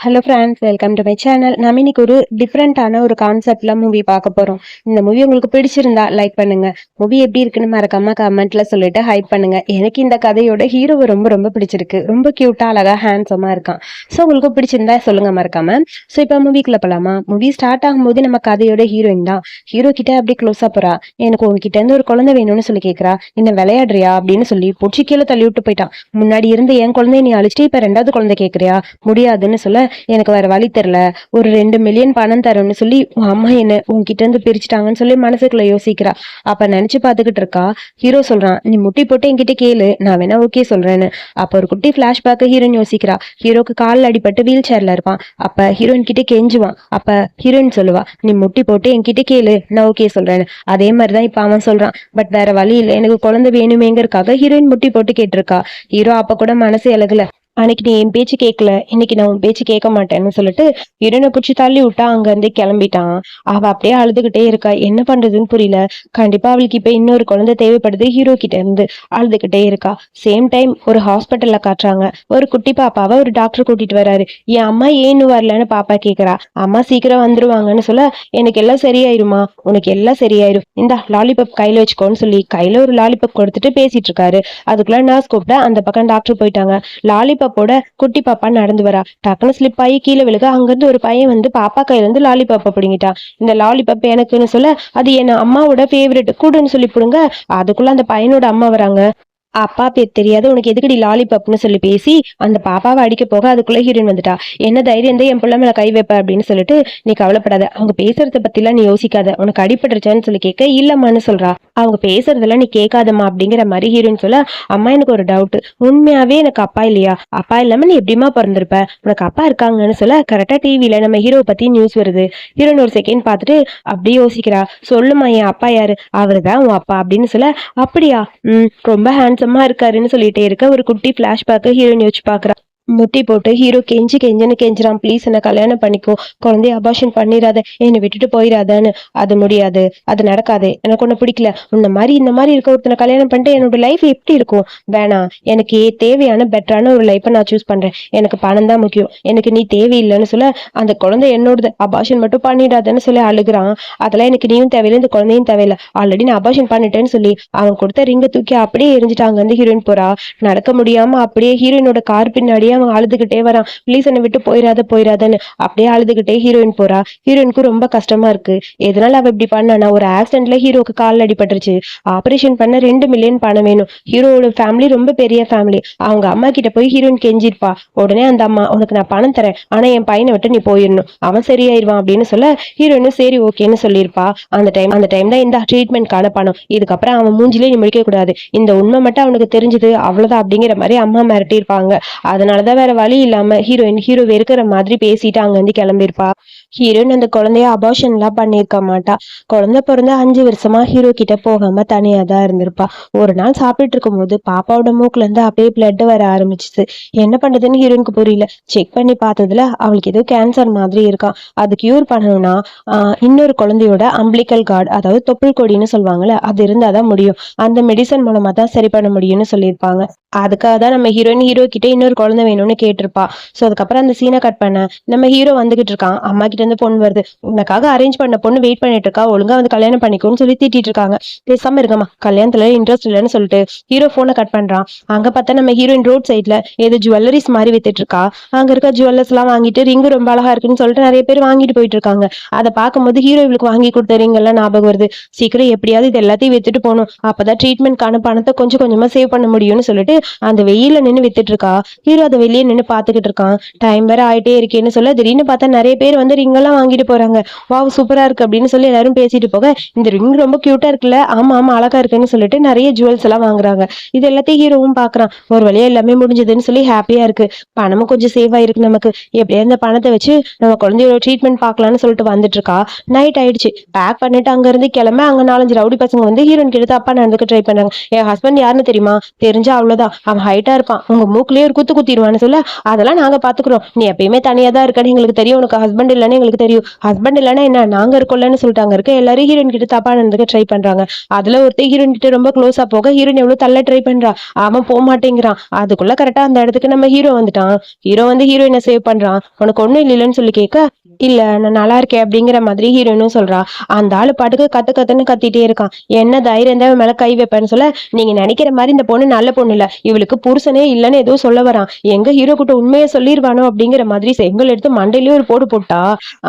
Hello friends, welcome to my channel. நம்ம இன்னைக்கு ஒரு டிஃப்ரெண்டான ஒரு கான்செப்ட்ல மூவி பார்க்க போறோம். இந்த மூவி உங்களுக்கு பிடிச்சிருந்தா லைக் பண்ணுங்க. மூவி எப்படி இருக்குன்னு மறக்காம கமெண்ட்ல சொல்லிட்டு ஹைப் பண்ணுங்க. எனக்கு இந்த கதையோட ஹீரோவை ரொம்ப ரொம்ப பிடிச்சிருக்கு. ரொம்ப கியூட்டா அழகா ஹேண்ட்ஸமா இருக்கான். ஸோ உங்களுக்கு பிடிச்சிருந்தா சொல்லுங்க மறக்காம. ஸோ இப்போ மூவிக்குள்ள போலாமா? மூவி ஸ்டார்ட் ஆகும்போது நம்ம கதையோட ஹீரோயின் தான். ஹீரோ கிட்ட அப்படி க்ளோஸா போறா. எனக்கு உங்ககிட்ட இருந்து ஒரு குழந்தை வேணும்னு சொல்லி கேட்கறா. இந்த விளையாடுறியா அப்படின்னு சொல்லி பொச்சி கீழே தள்ளி விட்டு போயிட்டான். முன்னாடி இருந்து என் குழந்தைய நீ அழிச்சிட்டு இப்ப ரெண்டாவது குழந்தை கேட்கறியா? முடியாதுன்னு சொல்ல, எனக்கு வேற வழி தெரியல, ஒரு 2 மில்லியன் பணம் தரும்னு சொல்லி உன் அம்மா என்ன உன்கிட்ட இருந்து பிரிச்சுட்டாங்கன்னு சொல்லி மனசுக்குள்ள யோசிக்கிறா. அப்ப நினைச்சு பாத்துக்கிட்டு இருக்கா. ஹீரோ சொல்றான், நீ முட்டி போட்டு என்கிட்ட கேளு, நான் வேணா ஓகே சொல்றேன்னு. அப்ப ஒரு குட்டி பிளாஷ்பேக் ஹீரோயின் யோசிக்கிறா. ஹீரோக்கு காலில் அடிபட்டு வீல் சேர்ல இருப்பான். அப்ப ஹீரோயின் கிட்ட கெஞ்சுவான். அப்ப ஹீரோயின் சொல்லுவா, நீ முட்டி போட்டு என்கிட்ட கேளு, நான் ஓகே சொல்றேன்னு. அதே மாதிரிதான் இப்ப அவன் சொல்றான். பட் வேற வழி இல்லை, எனக்கு குழந்தை வேணுமேங்கிறதுக்காக ஹீரோயின் முட்டி போட்டு கேட்டிருக்கா. ஹீரோ அப்ப கூட மனசு இலகுல. அன்னைக்கு நீ என் பேச்சு கேட்கல, இன்னைக்கு நான் உன் பேச்சு கேட்க மாட்டேன்னு சொல்லிட்டு ஹீரோனை பிடிச்சி தள்ளி விட்டா. அங்க இருந்து கிளம்பிட்டான். அவ அப்படியே அழுதுகிட்டே இருக்கா. என்ன பண்றதுன்னு புரியல. கண்டிப்பா அவளுக்கு இப்ப இன்னொரு குழந்தை தேவைப்படுது. ஹீரோ கிட்ட இருந்து அழுதுகிட்டே இருக்கா. சேம் டைம் ஒரு ஹாஸ்பிட்டல்ல காட்டுறாங்க. ஒரு குட்டி பாப்பாவை ஒரு டாக்டர் கூட்டிட்டு வராரு. என் அம்மா ஏன்னு வரலன்னு பாப்பா கேக்குறா. அம்மா சீக்கிரம் வந்துருவாங்கன்னு சொல்ல, எனக்கு எல்லாம் சரியாயிருமா, உனக்கு எல்லாம் சரியாயிரும், இந்த லாலிபப் கையில வச்சுக்கோன்னு சொல்லி கையில ஒரு லாலிபப் கொடுத்துட்டு பேசிட்டு இருக்காரு. அதுக்குள்ள நர்ஸ் கூப்பிட்ட அந்த பக்கம் டாக்டர் போயிட்டாங்க. லாலிபப்போட குட்டி பாப்பா நடந்து வரா. டக்குனு ஸ்லிப் ஆகி கீழே விழுக, அங்கிருந்து ஒரு பையன் வந்து பாப்பா கையில இருந்து லாலிபப்ப பிடிங்கிட்டான். இந்த லாலிபப் எனக்குன்னு சொல்ல, அது என் அம்மாவோட ஃபேவரட் கூடுன்னு சொல்லி பிடுங்க. அதுக்குள்ள அந்த பையனோட அம்மா வராங்க. அப்பா பேர் தெரியாது உனக்கு எதுக்கடி லாலிபப்னு சொல்லி பேசி அந்த பாப்பாவை அடிக்க போக அதுக்குள்ள ஹீரோயின் வந்துட்டா. என்ன தைரியம் தான் என் பிள்ளை மேல கை வைப்ப அப்படின்னு சொல்லிட்டு, நீ கவலைப்படாத, அவங்க பேசுறத பத்திலாம் நீ யோசிக்காத, உனக்கு அடிபட்டுருச்சான்னு சொல்லி கேட்க, இல்லம்மான்னு சொல்றா. அவங்க பேசுறதெல்லாம் நீ கேட்காதம்மா அப்படிங்கிற மாதிரி ஹீரோயின் சொல்ல, அம்மா எனக்கு ஒரு டவுட், உண்மையாவே எனக்கு அப்பா இல்லையா? அப்பா இல்லாம நீ எப்படிமா பிறந்திருப்ப? உனக்கு அப்பா இருக்காங்கன்னு சொல்ல, கரெக்டா டிவில நம்ம ஹீரோ பத்தி நியூஸ் வருது. ஹீரோயின் ஒரு செகண்ட் பார்த்துட்டு அப்படியே யோசிக்கிறா. சொல்லுமா, என் அப்பா யாரு? அவருதான் உன் அப்பா அப்படின்னு சொல்ல, அப்படியா, ரொம்ப ஹேண்ட்ஸமா இருக்காருன்னு சொல்லிட்டே இருக்க. ஒரு குட்டி பிளாஷ்பேக் ஹீரோயின் யோசிச்சு பாக்குறா. முட்டி போட்டு ஹீரோ கெஞ்சி கெஞ்சுன்னு கெஞ்சுறான், ப்ளீஸ் என்ன கல்யாணம் பண்ணிக்கோ, குழந்தைய அபார்ஷன் பண்ணிடாத, என்னை விட்டுட்டு போயிடாதான்னு. அது முடியாது, அது நடக்காது, எனக்கு ஒண்ணு பிடிக்கல, இந்த மாதிரி இருக்க ஒருத்தனை கல்யாணம் பண்ணிட்டு என்னோட லைஃப் எப்படி இருக்கும்? வேணாம், எனக்கு தேவையான பெட்டரான ஒரு லைஃப்பை நான் சூஸ் பண்றேன், எனக்கு பணம் தான் முக்கியம், எனக்கு நீ தேவையில்லைன்னு சொல்ல, அந்த குழந்தை என்னோடது, அபார்ஷன் மட்டும் பண்ணிடாதன்னு சொல்லி அழுகுறான். அதெல்லாம் எனக்கு நீயும் தேவையில்லை, இந்த குழந்தையும் தேவையில்லை, ஆல்ரெடி நான் அபார்ஷன் பண்ணிட்டேன்னு சொல்லி அவன் கொடுத்த ரிங்கை தூக்கி அப்படியே எரிஞ்சிட்டாங்க. வந்து ஹீரோயின் போறா. நடக்க முடியாம அப்படியே ஹீரோயினோட கார் பின்னாடியே அவன் அழுதுகிட்டே வரான். ப்ளீஸ் என்னை விட்டு போயிடாதன்னு அப்படியே அழுதுகிட்டே ஹீரோயின் போறா. ஹீரோயினுக்கு ரொம்ப கஷ்டமா இருக்கு. எதனால அவ இப்படி பண்ணா? ஒரு ஆக்சிடென்ட்ல ஹீரோக்கு கால் அடிபட்டுருச்சு. ஆபரேஷன் பண்ண 2 மில்லியன் பணம் வேணும். ஹீரோட ஃபேமிலி ரொம்ப பெரிய ஃபேமிலி. அவங்க அம்மா கிட்ட போய் ஹீரோயின் கெஞ்சிருப்பா. உடனே அந்த அம்மா, உனக்கு நான் பணம் தரேன், ஆனா என் பையனை விட்டு நீ போயிடணும், அவன் சரியாயிருவான் அப்படின்னு சொல்ல, ஹீரோயினும் சரி ஓகேன்னு சொல்லியிருப்பா. அந்த டைம் தான் இந்த ட்ரீட்மெண்ட்கான பணம். இதுக்கப்புறம் அவன் மூஞ்சிலே நீ முடிக்க கூடாது, இந்த உண்மை மட்டும் அவனுக்கு தெரிஞ்சது அவ்வளவுதான் அப்படிங்கிற மாதிரி அம்மா மிரட்டியிருப்பாங்க. அதனாலதான் வேற வழி இல்லாம ஹீரோ வெறுக்கிற மாதிரி பேசிட்டு அங்க இருந்து கிளம்பிருப்பா. ஹீரோயின் அந்த குழந்தைய அபார்ஷன் எல்லாம் பண்ணிருக்க மாட்டா. குழந்தை பிறந்த 5 வருஷமா ஹீரோ கிட்ட போகாம தனியா தான் இருந்திருப்பா. ஒரு நாள் சாப்பிட்டு இருக்கும் போது பாப்பாவோட மூக்குல இருந்து அப்படியே பிளட் வர ஆரம்பிச்சுது. என்ன பண்றதுன்னு ஹீரோயினுக்கு புரியல. செக் பண்ணி பார்த்ததுல அவளுக்கு ஏதோ கேன்சர் மாதிரி இருக்கான். அது கியூர் பண்ணணும்னா இன்னொரு குழந்தையோட அம்பிளிக்கல் கார்டு, அதாவது தொப்புள் கொடின்னு சொல்லுவாங்கல்ல, அது இருந்தாதான் முடியும். அந்த மெடிசன் மூலமா தான் சரி பண்ண முடியும்னு சொல்லியிருப்பாங்க. அதுக்காக தான் நம்ம ஹீரோ கிட்ட இன்னொரு குழந்தை வேணும்னு கேட்டிருப்பா. சோ அதுக்கப்புறம் அந்த சீனை கட் பண்ண நம்ம ஹீரோ வந்துகிட்டு இருக்கான். அம்மா கிட்ட இருந்து பொண்ணு வருது. உனக்காக அரேஞ்ச் பண்ண பொண்ணு வெயிட் பண்ணிட்டு இருக்கா, ஒழுங்கா வந்து கல்யாணம் பண்ணிக்கோன்னு சொல்லி திட்டிட்டு இருக்காங்க. பேசாம இருக்கமா, கல்யாணத்துல இன்ட்ரெஸ்ட் இல்லைன்னு சொல்லிட்டு ஹீரோ போனை கட் பண்றான். அங்க பார்த்தா நம்ம ஹீரோயின் ரோட் சைட்ல ஏதோ ஜுவல்லரிஸ் மாதிரி வித்துட்டு இருக்கா. அங்க இருக்க ஜுவல்லர்ஸ் எல்லாம் வாங்கிட்டு ரிங்கு ரொம்ப அழகா இருக்குன்னு சொல்லிட்டு நிறைய பேர் வாங்கிட்டு போயிட்டு இருக்காங்க. அதை பார்க்கும்போது ஹீரோ இவளுக்கு வாங்கி கொடுத்த ரிங் எல்லாம் ஞாபகம் வருது. சீக்கிரம் எப்படியாவது இது எல்லாத்தையும் வித்துட்டு போகணும், அப்பதான் ட்ரீட்மெண்ட்கான பணத்தை கொஞ்சம் கொஞ்சமா சேவ் பண்ண முடியும்னு சொல்லிட்டு அந்த வெயில நின்று வித்துட்டு இருக்கா. ஹீரோ அதை வெளியே நின்று பாத்துக்கிட்டு இருக்கான். டைம் வேற ஆயிட்டே இருக்கேன்னு சொல்ல, திடீர்னு பார்த்தா நிறைய பேர் வந்து ரிங் எல்லாம் வாங்கிட்டு போறாங்க. வாவ் சூப்பரா இருக்கு அப்படின்னு சொல்லி எல்லாரும் பேசிட்டு போக, இந்த ரிங் ரொம்ப கியூட்டா இருக்குல்ல, ஆமா ஆமா அழகா இருக்குன்னு சொல்லிட்டு நிறைய ஜுவல்ஸ் எல்லாம் வாங்குறாங்க. இது எல்லாத்தையும் ஹீரோவும் பாக்குறான். ஒரு வழியா எல்லாமே முடிஞ்சதுன்னு சொல்லி ஹாப்பியா இருக்கு. பணமும் கொஞ்சம் சேவ் ஆயிருக்கு நமக்கு. எப்படியா இந்த பணத்தை வச்சு நம்ம குழந்தையோட ட்ரீட்மெண்ட் பார்க்கலாம்னு சொல்லிட்டு வந்துட்டு இருக்கா. நைட் ஆயிடுச்சு. பேக் பண்ணிட்டு அங்க இருந்து கிளம்ப அங்க 4-5 ரவுடி பசங்க வந்து ஹீரோயின் கிட்ட அப்பா நடந்துக்க ட்ரை பண்றாங்க. என் ஹஸ்பண்ட் யாருன்னு தெரியுமா? தெரிஞ்சா அவ்வளவுதான், அவன் ஹைட்டா இருப்பான், உங்க மூக்குலயே ஒரு குத்து குத்திடுவான்னு சொல்ல, அதெல்லாம் நாங்க பாத்துக்கிறோம், நீ எப்பயுமே தனியா தான் இருக்கன்னு எங்களுக்கு தெரியும், உனக்கு ஹஸ்பண்ட் இல்லைன்னு எங்களுக்கு தெரியும். ஹஸ்பண்ட் இல்லைன்னா என்ன, நாங்க இருக்கோம்லன்னு சொல்லிட்டு அங்க இருக்க எல்லாரும் ஹீரோயின் கிட்ட தப்பா நடந்துக்க ட்ரை பண்றாங்க. அதுல ஒருத்தர் ஹீரோயின் கிட்ட ரொம்ப க்ளோஸா போக ஹீரோயின் எவ்வளவு தள்ள ட்ரை பண்றா, அவன் போக மாட்டேங்கிறான். அதுக்குள்ள கரெக்டா அந்த இடத்துக்கு நம்ம ஹீரோ வந்துட்டான். ஹீரோ வந்து ஹீரோயினை சேவ் பண்றான். உனக்கு ஒண்ணும் இல்லைன்னு சொல்லி கேட்க, இல்ல நான் நல்லா இருக்கேன் அப்படிங்கிற மாதிரி ஹீரோயினும் சொல்றா. அந்த ஆளு பாட்டுக்கு கத்து கத்துன்னு கத்திட்டே இருக்கான். என்ன தைரியம் தான் மேல கை வைப்பேன்னு சொல்ல, நீங்க நினைக்கிற மாதிரி இந்த பொண்ணு நல்ல பொண்ணு இல்ல, இவளுக்கு புருஷனே இல்லன்னு ஏதோ சொல்ல வரான். எங்க ஹீரோ கிட்ட உண்மையை சொல்லிருவானோ அப்படிங்கிற மாதிரி செங்கல் எடுத்து மண்டையிலயும் ஒரு போடு போட்டா,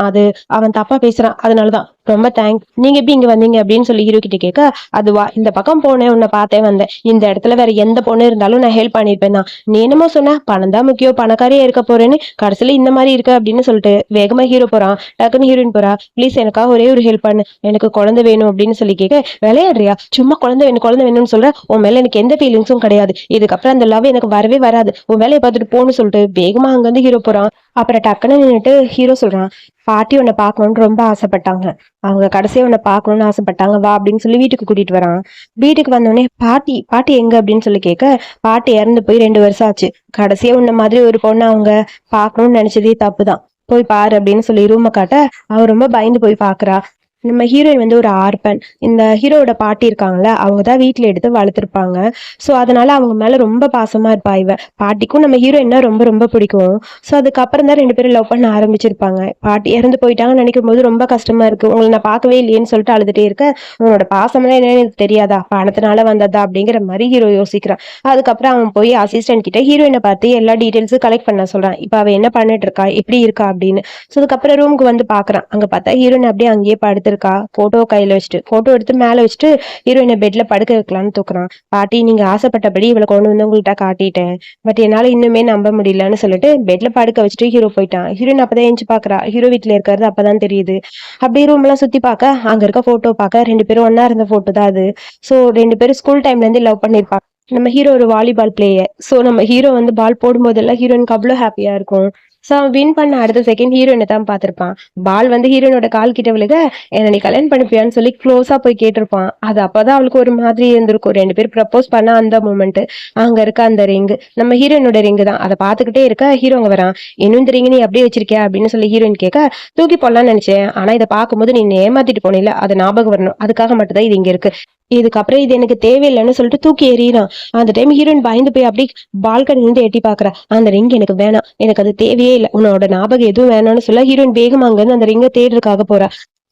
அது அவன் தப்பா பேசுறான். அதனாலதான் ரொம்ப தேங்க்ஸ், நீங்க எப்படி இங்க வந்தீங்க அப்படின்னு சொல்லி ஹீரோ கிட்ட கேட்க, அதுவா இந்த பக்கம் போனேன், உன்னை பார்த்தேன் வந்தேன். இந்த இடத்துல வேற எந்த பொண்ணு இருந்தாலும் நான் ஹெல்ப் பண்ணிருப்பேன் தான். நீ என்னமோ சொன்ன பணம் தான் முக்கியம், பணக்காரியா இருக்க போறேன்னு, கடைசியில இந்த மாதிரி இருக்கு அப்படின்னு சொல்லிட்டு வேகமா ஹீரோ போறான். டக்குன்னு ஹீரோயின் போறா. ப்ளீஸ் எனக்காக ஒரே ஒரு ஹெல்ப் பண்ணு, எனக்கு குழந்தை வேணும் அப்படின்னு சொல்லி கேட்க, விளையாடுறியா, சும்மா குழந்தை வேணும் குழந்தை வேணும்னு சொல்ற, உன் மேல எனக்கு எந்த ஃபீலிங்ஸும் கிடையாது, இதுக்கப்புறம் அந்த லவ் எனக்கு வரவே வராது, உன் வேலையை பார்த்துட்டு போன்னு சொல்லிட்டு வேகமா அங்க வந்து ஹீரோ போறான். அப்புறம் டக்குன்னு நின்னுட்டு ஹீரோ சொல்றான், பாட்டி உன்னை பார்க்கணும்னு ரொம்ப ஆசைப்பட்டாங்க, அவங்க கடைசியா உன்னை பார்க்கணும்னு ஆசைப்பட்டாங்க, வா அப்படின்னு சொல்லி வீட்டுக்கு கூட்டிட்டு வரான். வீட்டுக்கு வந்தோடனே பாட்டி பாட்டி எங்க அப்படின்னு சொல்லி கேட்க, பாட்டி இறந்து போய் 2 வருஷம் ஆச்சு, கடைசியா உன்ன மாதிரி ஒரு பொண்ணு அவங்க பார்க்கணும்னு நினைச்சதே தப்புதான், போய் பாரு அப்படின்னு சொல்லி ரூமை காட்ட, அவ ரொம்ப பயந்து போய் பாக்குறா. நம்ம ஹீரோயின் வந்து ஒரு ஆர்பன். இந்த ஹீரோட பாட்டி இருக்காங்கல்ல, அவங்கதான் வீட்டுல எடுத்து வளர்த்துருப்பாங்க. சோ அதனால அவங்க மேல ரொம்ப பாசமா இருப்பா இவ. பாட்டிக்கும் நம்ம ஹீரோயின்னா ரொம்ப ரொம்ப பிடிக்கும். சோ அதுக்கப்புறம் தான் 2 பேரும் லவ் பண்ண ஆரம்பிச்சிருப்பாங்க. பாட்டி இறந்து போயிட்டாங்கன்னு நினைக்கும் போது ரொம்ப கஷ்டமா இருக்கு. உங்களை நான் பார்க்கவே இல்லையேன்னு சொல்லிட்டு அழுதுட்டே இருக்க, உன்னோட பாசம்லாம் என்னன்னு எனக்கு தெரியாதா, பணத்தினால வந்ததா அப்படிங்கிற மாதிரி ஹீரோ யோசிக்கிறான். அதுக்கப்புறம் அவன் போய் அசிஸ்டன்ட் கிட்ட ஹீரோயினை பார்த்து எல்லா டீடைல்ஸும் கலெக்ட் பண்ண சொல்றான். இப்ப அவ என்ன பண்ணிட்டு இருக்கா, எப்படி இருக்கா அப்படின்னு. சோ அதுக்கப்புறம் ரூமுக்கு வந்து பாக்குறான். அங்க பார்த்தா ஹீரோயின் அப்படியே அங்கேயே படுத்து இருக்கா. போட்டோ கையில வச்சுட்டு, போட்டோ எடுத்து மேல வச்சுட்டு ஹீரோயினை பெட்ல படுக்க வைக்கலாம்னு தூக்குறான். பாட்டி நீங்க ஆசைப்பட்டபடி இவளை கொண்டு வந்து உங்கள்கிட்ட காட்டிட்டேன், பட் என்னால இன்னுமே நம்ப முடியலன்னு சொல்லிட்டு பெட்ல படுக்க வச்சுட்டு ஹீரோ போயிட்டான். ஹீரோயின் அப்பதான் எஞ்சி பாக்குறா, ஹீரோ வீட்டுல இருக்கிறது அப்பதான் தெரியுது. அப்படியே ரூம் எல்லாம் சுத்தி பார்க்க, அங்க இருக்க போட்டோ பார்க்க 2 பேரும் ஒன்னா இருந்த போட்டோ தான் அது. சோ 2 பேரும் ஸ்கூல் டைம்ல இருந்து லவ் பண்ணிருப்பாங்க. நம்ம ஹீரோ ஒரு வாலிபால் பிளேயர். சோ நம்ம ஹீரோ வந்து பால் போடும்போதெல்லாம் ஹீரோயினுக்கு அவ்வளவு ஹாப்பியா இருக்கும். சோ அவன் வின் பண்ண அடுத்த செகண்ட் ஹீரோயினை தான் பார்த்திருப்பான். பால் வந்து ஹீரோயினோட கால் கிட்ட விழுக, என்ன நீ கல்யாணம் பண்ணிப்பியான்னு சொல்லி க்ளோஸா போய் கேட்டிருப்பான். அது அப்பதான் அவளுக்கு ஒரு மாதிரி இருந்திருக்கும். 2 பேரும் ப்ரப்போஸ் பண்ண அந்த மூமெண்ட், அங்க இருக்க அந்த ரிங்கு நம்ம ஹீரோயினோட ரிங்கு தான். அதை பார்த்துக்கிட்டே இருக்க ஹீரோ அங்க வரான். இன்னும் இந்த ரிங்கு நீ அப்படியே வச்சிருக்கியா அப்படின்னு சொல்லி ஹீரோயின் கேட்க, தூக்கி போடலாம்னு நினைச்சேன், ஆனா இதை பார்க்கும்போது நீ ஏமாத்திட்டு போனில, அது ஞாபகம் வரணும், அதுக்காக மட்டும் தான் இது இங்க இருக்கு, இதுக்கப்புறம் இது எனக்கு தேவையில்லைன்னு சொல்லிட்டு தூக்கி எறியறான். அந்த டைம் ஹீரோயின் பயந்து போய் அப்படி பால்கனி இருந்து எட்டி பாக்குறா. அந்த ரிங் எனக்கு வேணாம், எனக்கு அது தேவையே இல்லை, உன்னோட ஞாபகம் எதுவும் வேணாம்னு சொல்ல ஹீரோயின் வேகமா அங்க இருந்து அந்த ரிங்கை தேடுறதுக்காக போறா.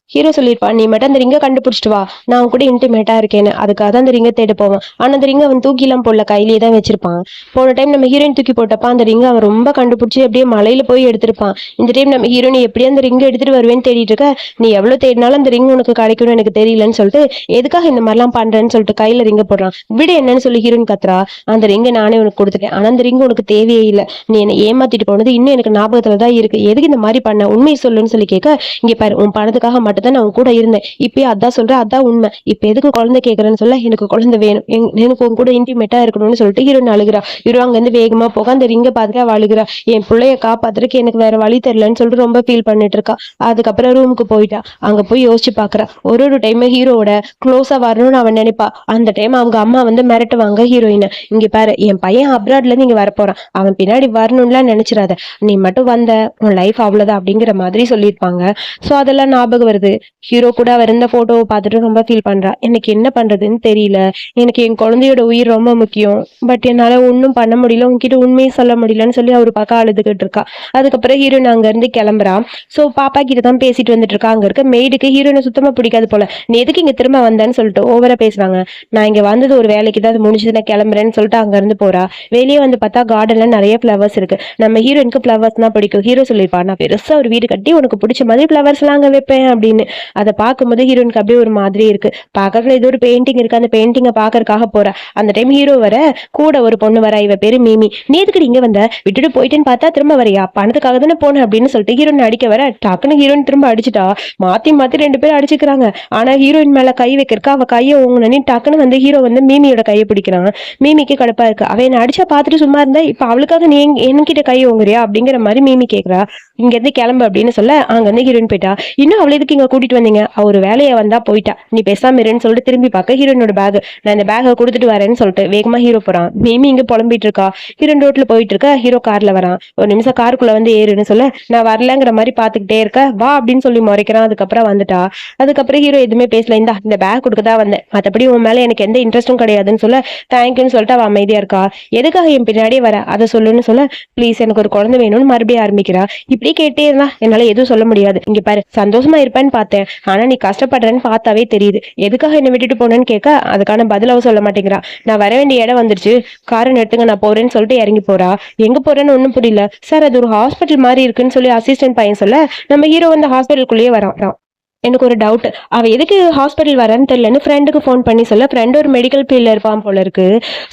ஹீரோ சொல்லியிருப்பான், நீ மட்டும் அந்த ரிங்கை கண்டுபிடிச்சிட்டு வா, நான் அவன் கூட இன்டிமேட்டா இருக்கேன்னு. அதுக்காக தான் அந்த ரிங்கை தேட போவான். ஆனா அந்த ரிங்கை அவன் தூக்கிலாம் போடல, கையிலேயே தான் வச்சிருப்பான். போன டைம் நம்ம ஹீரோயின் தூக்கி போட்டப்ப அந்த ரிங்கை அவன் ரொம்ப கண்டுபிடிச்சி அப்படியே மலையில போய் எடுத்திருப்பான். இந்த டைம் நம்ம ஹீரோயின் எப்படியா அந்த ரிங்கை எடுத்துட்டு வருவேன்னு தேடிட்டு இருக்க, நீ எவ்வளவு தேடினாலும் அந்த ரிங் உனக்கு கிடைக்கும்னு எனக்கு தெரியலன்னு சொல்லிட்டு, எதுக்காக இந்த மாதிரிலாம் பண்றேன்னு சொல்லிட்டு கையில ரிங்கை போடுறான். விடு என்னன்னு சொல்லி ஹீரோயின் கத்துறா. அந்த ரிங்கை நானே உனக்கு கொடுத்துட்டேன், ஆனா அந்த ரிங் உனக்கு தேவையே இல்லை, நீ என்னை ஏமாத்திட்டு போனது இன்னும் எனக்கு ஞாபகத்துலதான் இருக்கு, எதுக்கு இந்த மாதிரி பண்ண, உண்மையை சொல்லுன்னு சொல்லி கேட்க, இங்க பாரு உன் பணத்துக்காக மட்டும்தான் நான் உன் கூட இருந்தேன், இப்பயே அதான் சொல்றேன், அதான் உண்மை, இப்ப எதுக்கு குழந்தை கேக்குறேன்னு சொல்ல, எனக்கு குழந்தை வேணும், எனக்கு உன் கூட இன்டிமேட்டா இருக்கணும்னு சொல்லிட்டு ஹீரோயின் அழுகிறா. ஹீரோ அங்க இருந்து வேகமா போக அந்த ரிங்கை பார்த்துட்டு அவ அழுகிறா. என் பிள்ளைய காப்பாத்துறதுக்கு எனக்கு வேற வழி தெரியலன்னு சொல்லிட்டு ரொம்ப ஃபீல் பண்ணிட்டு இருக்கா. அதுக்கப்புறம் ரூமுக்கு போயிட்டா. அங்க போய் யோசிச்சு பாக்குறா. ஒரு டைம் ஹீரோட க்ளோஸா வரணும்னு அவன் நினைப்பா. அந்த டைம் அவங்க அம்மா வந்து மிரட்டுவாங்க ஹீரோயினை, இங்க பாரு என் பையன் அப்ராட்ல இருந்து இங்க வரப்போறான், அவன் பின்னாடி வரணும்லாம் நினைச்சிடாத, நீ மட்டும் வந்த உன் லைஃப் அவ்வளவுதான் அப்படிங்கிற மாதிரி சொல்லியிருப்பாங்க. சோ அதெல்லாம் ஞாபகம் வருது. ஹீரோ கூட அவர் இருந்த போட்டோவை பார்த்துட்டு ரொம்ப ஃபீல் பண்றா. எனக்கு என்ன பண்றதுன்னு தெரியல, எனக்கு என் குழந்தையோட உயிர் ரொம்ப முக்கியம், பட் என்னால ஒன்னும் பண்ண முடியல, உன்கிட்ட உண்மையை சொல்ல முடியலன்னு சொல்லி அவரு பக்கம் அழுதுகிட்டு இருக்கா. அதுக்கப்புறம் ஹீரோயின் அங்க இருந்து கிளம்புறா. சோ பாப்பா கிட்ட தான் பேசிட்டு வந்துட்டு இருக்கா. அங்க இருக்க மெய்டுக்கு ஹீரோயினை சுத்தமா பிடிக்காது போல. நீ எதுக்கு இங்க திரும்ப வந்தேன்னு சொல்லிட்டு ஓவரா பேசுறாங்க. நான் இங்க வந்தது ஒரு வேலைக்கு தான், அது முடிஞ்சது நான் கிளம்புறேன்னு சொல்லிட்டு அங்க இருந்து போறா. வெளியே வந்து பார்த்தா கார்டன்ல நிறைய ஃபிளவர்ஸ் இருக்கு. நம்ம ஹீரோயினுக்கு ஃபிளவர்ஸ் தான் பிடிக்கும். ஹீரோ சொல்லியிருப்பா, நான் பெருசா ஒரு வீடு கட்டி உனக்கு பிடிச்ச மாதிரி ஃபிளவர்ஸ் எல்லாம் அங்க வைப்பேன் அப்படின்னு. அதை பார்க்கும்போது ஹீரோயினுக்கு அப்படியே ஒரு மாதிரி இருக்கு. பக்கத்துல ஏதோ ஒரு பெயிண்டிங் இருக்கு, அந்த பெயிண்டிங்கை பாக்கறதுக்காக போறா. அந்த டைம் ஹீரோ வர, கூட ஒரு பொண்ணு வர, இவ பேரு மீமி. நீ எதுக்கு இங்க வந்த, விட்டுட்டு போயிட்டேன்னு பார்த்தா திரும்ப வரையா, பணத்துக்காக தானே போன அப்படின்னு சொல்லிட்டு ஹீரோயின் அடிக்க வர, டக்குன்னு ஹீரோயின் திரும்ப அடிச்சுட்டா. மாத்தி மாத்தி 2 பேரும் அடிச்சுக்கிறாங்க. ஆனா ஹீரோயின் மேல கை வைக்கிறக்கா அவ கையை ஓங்குனி டக்குன்னு வந்து ஹீரோ வந்து மீமியோட கையை பிடிக்கிறான். மீமிக்கு கடுப்பா இருக்கு. அவ என்ன அடிச்சா பாத்துட்டு சும்மா இருந்தா, இப்ப அவளுக்காக நீ என்கிட்ட கையை ஓங்குறியா அப்படிங்கிற மாதிரி மீமி கேக்குறா. இங்க இருந்து கிளம்பு அப்படின்னு சொல்ல அங்க இருந்து ஹீரோயின் போயிட்டா. இன்னும் அவளை எதுக்கு இங்க கூட்டிட்டு வந்தீங்க, ஒரு வேலையை வந்தா போயிட்டா, நீ பேசாம இருன்னு சொல்லிட்டு திரும்பி பார்க்க ஹீரோனோட பேக், நான் இந்த பேக்கை கொடுத்துட்டு வரேன்னு சொல்லிட்டு வேகமா ஹீரோ போறான். மிமி இங்க புலம்பிட்டு இருக்கா. ஹீரோன் ரோட்ல போயிட்டு இருக்க, ஹீரோ கார்ல வரான். ஒரு நிமிஷம் காருக்குள்ள வந்து ஏறுன்னு சொல்ல, நான் வரலங்கிற மாதிரி பாத்துக்கிட்டே இருக்க, வா அப்படின்னு சொல்லி முறைக்கிறான். அதுக்கப்புறம் வந்துட்டா. அதுக்கப்புறம் ஹீரோ எதுவுமே பேசல, இந்த பேக் கொடுக்கதான் வந்தேன், மத்தபடி உன் மேல எனக்கு எந்த இன்ட்ரெஸ்டும் கிடையாதுன்னு சொல்ல, தேங்க்யூன்னு சொல்லிட்டு அவன் அமைதியா இருக்கா. எதுக்காக என் பின்னாடியே வர, அதை சொல்லுன்னு சொல்ல, ப்ளீஸ் எனக்கு ஒரு குழந்தை வேணும்னு மறுபடியும் ஆரம்பிக்கிறா. இப்படி கேட்டே இருந்தா என்னால எதுவும் சொல்ல முடியாது. இங்க பாரு, சந்தோஷமா இருப்பேன்னு பார்த்தேன், ஆனா நீ கஷ்டப்படுறேன்னு பார்த்தாவே தெரியுது. எதுக்காக என்ன விட்டுட்டு போனேன்னு கேட்க, அதுக்கான பதில் அவ சொல்ல மாட்டேங்கிறா. நான் வர வேண்டிய இடம் வந்துருச்சு, காரை நிறுத்துங்க, நான் போறேன்னு சொல்லிட்டு இறங்கி போறா. எங்க போறேன்னு ஒண்ணும் புரியல. சார் அது ஒரு ஹாஸ்பிட்டல் மாதிரி இருக்குன்னு சொல்லி அசிஸ்டன்ட் பையன் சொல்ல, நம்ம ஹீரோ வந்து ஹாஸ்பிட்டலுக்குள்ளேயே வரான். எனக்கு ஒரு டவுட், அவ எதுக்கு ஹாஸ்பிட்டல் வரன்னு தெரியலன்னு ஃப்ரெண்டுக்கு ஃபோன் பண்ணி சொல்ல, ஃப்ரெண்டு ஒரு மெடிக்கல் ஃபீல்ட்ல இருப்பான் போல இருக்கு.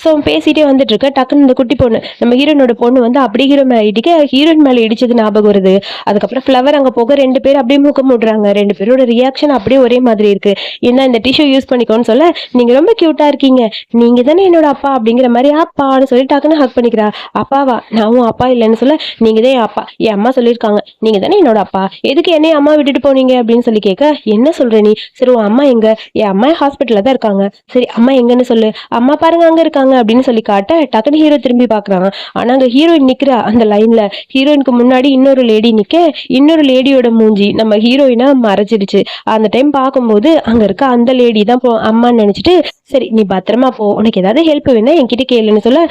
ஸோ அவன் பேசிட்டே வந்துட்டு இருக்க, டக்குன்னு இந்த குட்டி பொண்ணு, நம்ம ஹீரோனோட பொண்ணு வந்து அப்படியே ஹீரோ மேல இடிக்க, ஹீரோயின் மேல இடிச்சது ஞாபகம் வருது. அதுக்கப்புறம் ஃப்ளவர் அங்க போக, ரெண்டு பேரும் அப்படியே மூக்கம் மூடுறாங்க. ரெண்டு பேரோட ரியாக்ஷன் அப்படியே ஒரே மாதிரி இருக்கு. என்ன இந்த டிஷ்யூ யூஸ் பண்ணிக்கோன்னு சொல்ல, நீங்க ரொம்ப கியூட்டா இருக்கீங்க, நீங்க தானே என்னோட அப்பா அப்படிங்கிற மாதிரி அப்பான்னு சொல்லி டக்குன்னு ஹக் பண்ணிக்கிறா. அப்பாவா, நான் அப்பா இல்லைன்னு சொல்ல, நீங்க தான் என் அப்பா, என் அம்மா சொல்லியிருக்காங்க, நீங்க தானே என்னோட அப்பா, எதுக்கு என்னைய அம்மா விட்டுட்டு போனீங்க அப்படின்னு சொல்லி கேட்க, என்ன சொல்ற நீ, சரி உன் அம்மா எங்க, என் அம்மா ஹாஸ்பிட்டல்ல தான் இருக்காங்க, சரி அம்மா எங்கன்னு சொல்லு, அம்மா பாருங்க அங்க இருக்காங்க அப்படின்னு சொல்லி காட்ட, டக்குன்னு ஹீரோ திரும்பி பாக்குறான். ஆனா அங்க ஹீரோயின் நிக்கிறா அந்த லைன்ல. ஹீரோயினுக்கு முன்னாடி இன்னொரு லேடி நிக்க, இன்னொரு லேடியோட மூஞ்சி நம்ம ஹீரோயினா மறைச்சிடுச்சு. அந்த டைம் பார்க்கும்போது அங்க இருக்க அந்த லேடி தான் அம்மான்னு நினைச்சிட்டு, சரி நீ பத்திரமா போ, உனக்கு ஏதாவது ஹெல்ப் வேணா என்கிட்ட கேளுன்னு சொல்ல,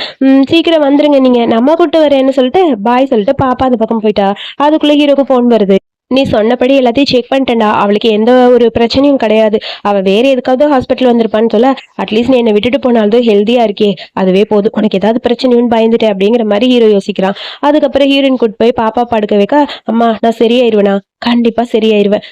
சீக்கிரம் வந்துருங்க நீங்க, நம்ம கூட்டு வரேன்னு சொல்லிட்டு பாய் சொல்லிட்டு பாப்பா அந்த பக்கம் போயிட்டா. அதுக்குள்ள ஹீரோக்கு போன் வருது. நீ சொன்னபடி எல்லாத்தையும் செக் பண்ணிட்டேன்டா, அவளுக்கு எந்த ஒரு பிரச்சனையும் கிடையாது, அவ வேற எதுக்காவது ஹாஸ்பிட்டல் வந்திருப்பான்னு சொல்ல, அட்லீஸ்ட் நீ என்னை விட்டுட்டு போனாலும் ஹெல்தியா இருக்கே, அதுவே போதும், உனக்கு ஏதாவது பிரச்சனையும் பயந்துட்டேன் அப்படிங்கிற மாதிரி ஹீரோ யோசிக்கிறான். அதுக்கப்புறம் ஹீரோயின் கூட்டு போய் பாப்பா படுக்க வைக்க, அம்மா நான் சரியாயிருவேனா, கண்டிப்பா சரியாயிருவேன்,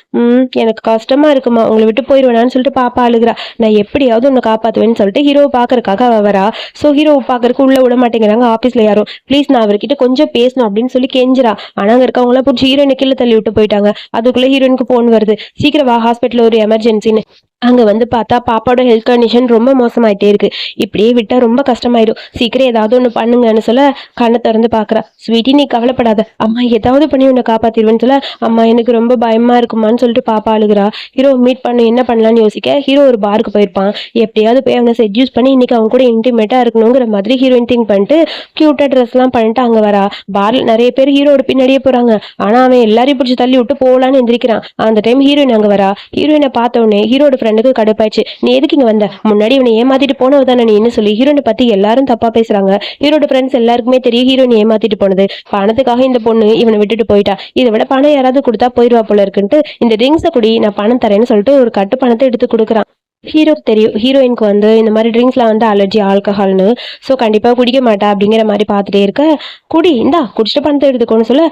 எனக்கு கஷ்டமா இருக்குமா, உங்களை விட்டு போயிருவேனான்னு சொல்லிட்டு பாப்பா அழுகுறா. நான் எப்படியாவது உன்னை காப்பாத்துவேன்னு சொல்லிட்டு ஹீரோவை பாக்குறதுக்காக அவ வரா. ஸோ ஹீரோவை பாக்குறதுக்கு உள்ள விட மாட்டேங்கிறாங்க ஆபீஸ்ல யாரும். ப்ளீஸ் நான் அவர்கிட்ட கொஞ்சம் பேசணும் அப்படின்னு சொல்லி கெஞ்சிரா. ஆனா அங்க இருக்கவங்களாம் பிடிச்சி ஹீரோயினை கீழே தள்ளி விட்டு போயிட்டாங்க. அதுக்குள்ள ஹீரோயினுக்கு போன் வருது, சீக்கிரம் வா ஹாஸ்பிட்டல் ஒரு எமர்ஜென்சின்னு. அங்க வந்து பார்த்தா பாப்பாவோட ஹெல்த் கண்டிஷன் ரொம்ப மோசமாயிட்டே இருக்கு, இப்படியே விட்டா ரொம்ப கஷ்டமாயிடும், சீக்கிரம் ஏதாவது ஒண்ணு பண்ணுங்கன்னு சொல்ல, கண்ணை திறந்து பாக்குறா. ஸ்வீட்டி நீ கவலைப்படாத, அம்மா ஏதாவது பண்ணி உன்னை காப்பாத்திடுவேன்னு சொல்ல, அம்மா எனக்கு ரொம்ப பயமா இருக்குமான்னு சொல்லிட்டு பாப்பா அழுகுறா. ஹீரோ மீட் பண்ண என்ன பண்ணலான்னு யோசிக்க, ஹீரோ ஒரு பாருக்கு போயிருப்பான், எப்படியாவது போய் அங்க செட்யூஸ் பண்ணி இன்னைக்கு அவங்க கூட இன்டிமேட்டா இருக்கணுங்கிற மாதிரி ஹீரோயின் திங்க் பண்ணிட்டு கியூட்டா ட்ரெஸ் எல்லாம் பண்ணிட்டு அங்க வரா. பார்ல நிறைய பேர் ஹீரோட பின்னாடியே போறாங்க. ஆனா அவன் எல்லாரையும் பிடிச்சி தள்ளி விட்டு போகலான்னு எந்திரிக்கிறான். அந்த டைம் ஹீரோயின் அங்க வரா. ஹீரோயினை பார்த்த உடனே ஹீரோட ஃப்ரெண்டுக்கு கடுப்பாயிடுச்சு, நீ எதுக்கு இங்க வந்த, முன்னாடி இவனை ஏமாத்திட்டு போனவ தானே நீன்னு சொல்லி ஹீரோனை பத்தி எல்லாரும் தப்பா பேசுறாங்க. ஹீரோட ஃப்ரெண்ட்ஸ் எல்லாருக்குமே தெரியும் ஹீரோயின் ஏமாத்திட்டு போனது, பணத்துக்காக இந்த பொண்ணு இவனை விட்டுட்டு போயிட்டா, இதை விட பணம் யாராவது கொடுத்தா போயிடுவா போல இருக்குன்ட்டு இந்த ட்ரிங்க்ஸை குடி நான் பணம் தரேன்னு சொல்லிட்டு ஒரு கட்டு பணத்தை எடுத்து கொடுக்குறான். ஹீரோக்கு தெரியும் ஹீரோயினுக்கு வந்து இந்த மாதிரி ட்ரிங்க்ஸ்லாம் வந்து அலர்ஜி ஆல்கஹால்னு, ஸோ கண்டிப்பாக குடிக்க மாட்டா அப்படிங்கிற மாதிரி பார்த்துட்டே இருக்க, குடி இந்தா குடிச்சிட்டு பணத்தை எடுத்துக்கோன்னு சொல்ல,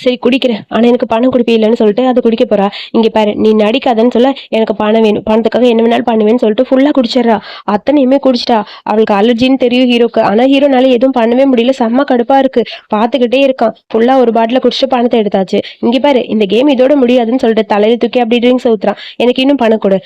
சரி குடிக்கிறேன், ஆனால் எனக்கு பணம் குடிப்பீங்களன்னு சொல்லிட்டு அது குடிக்க போறா. இங்கே பாரு நீ நடிக்காதன்னு சொல்ல, எனக்கு பணம் வேணும், பணத்துக்காக என்ன வேணாலும் பண்ணுவேன்னு சொல்லிட்டு ஃபுல்லாக குடிச்சிடறா. அத்தனையுமே குடிச்சிட்டா. அவளுக்கு அலர்ஜின்னு தெரியும் ஹீரோக்கு, ஆனால் ஹீரோனால எதுவும் பண்ணவே முடியல, செம்ம கடுப்பா இருக்கு, பார்த்துக்கிட்டே இருக்கான். ஃபுல்லாக ஒரு பாட்டில் குடிச்சிட்டு பணத்தை எடுத்தாச்சு. இங்கே பாரு இந்த கேம் இதோட முடியாதுன்னு சொல்லிட்டு தலையில தூக்கி அப்படி ட்ரிங்க்ஸ் ஊத்துறான். எனக்கு இன்னும் பணம் கொடு,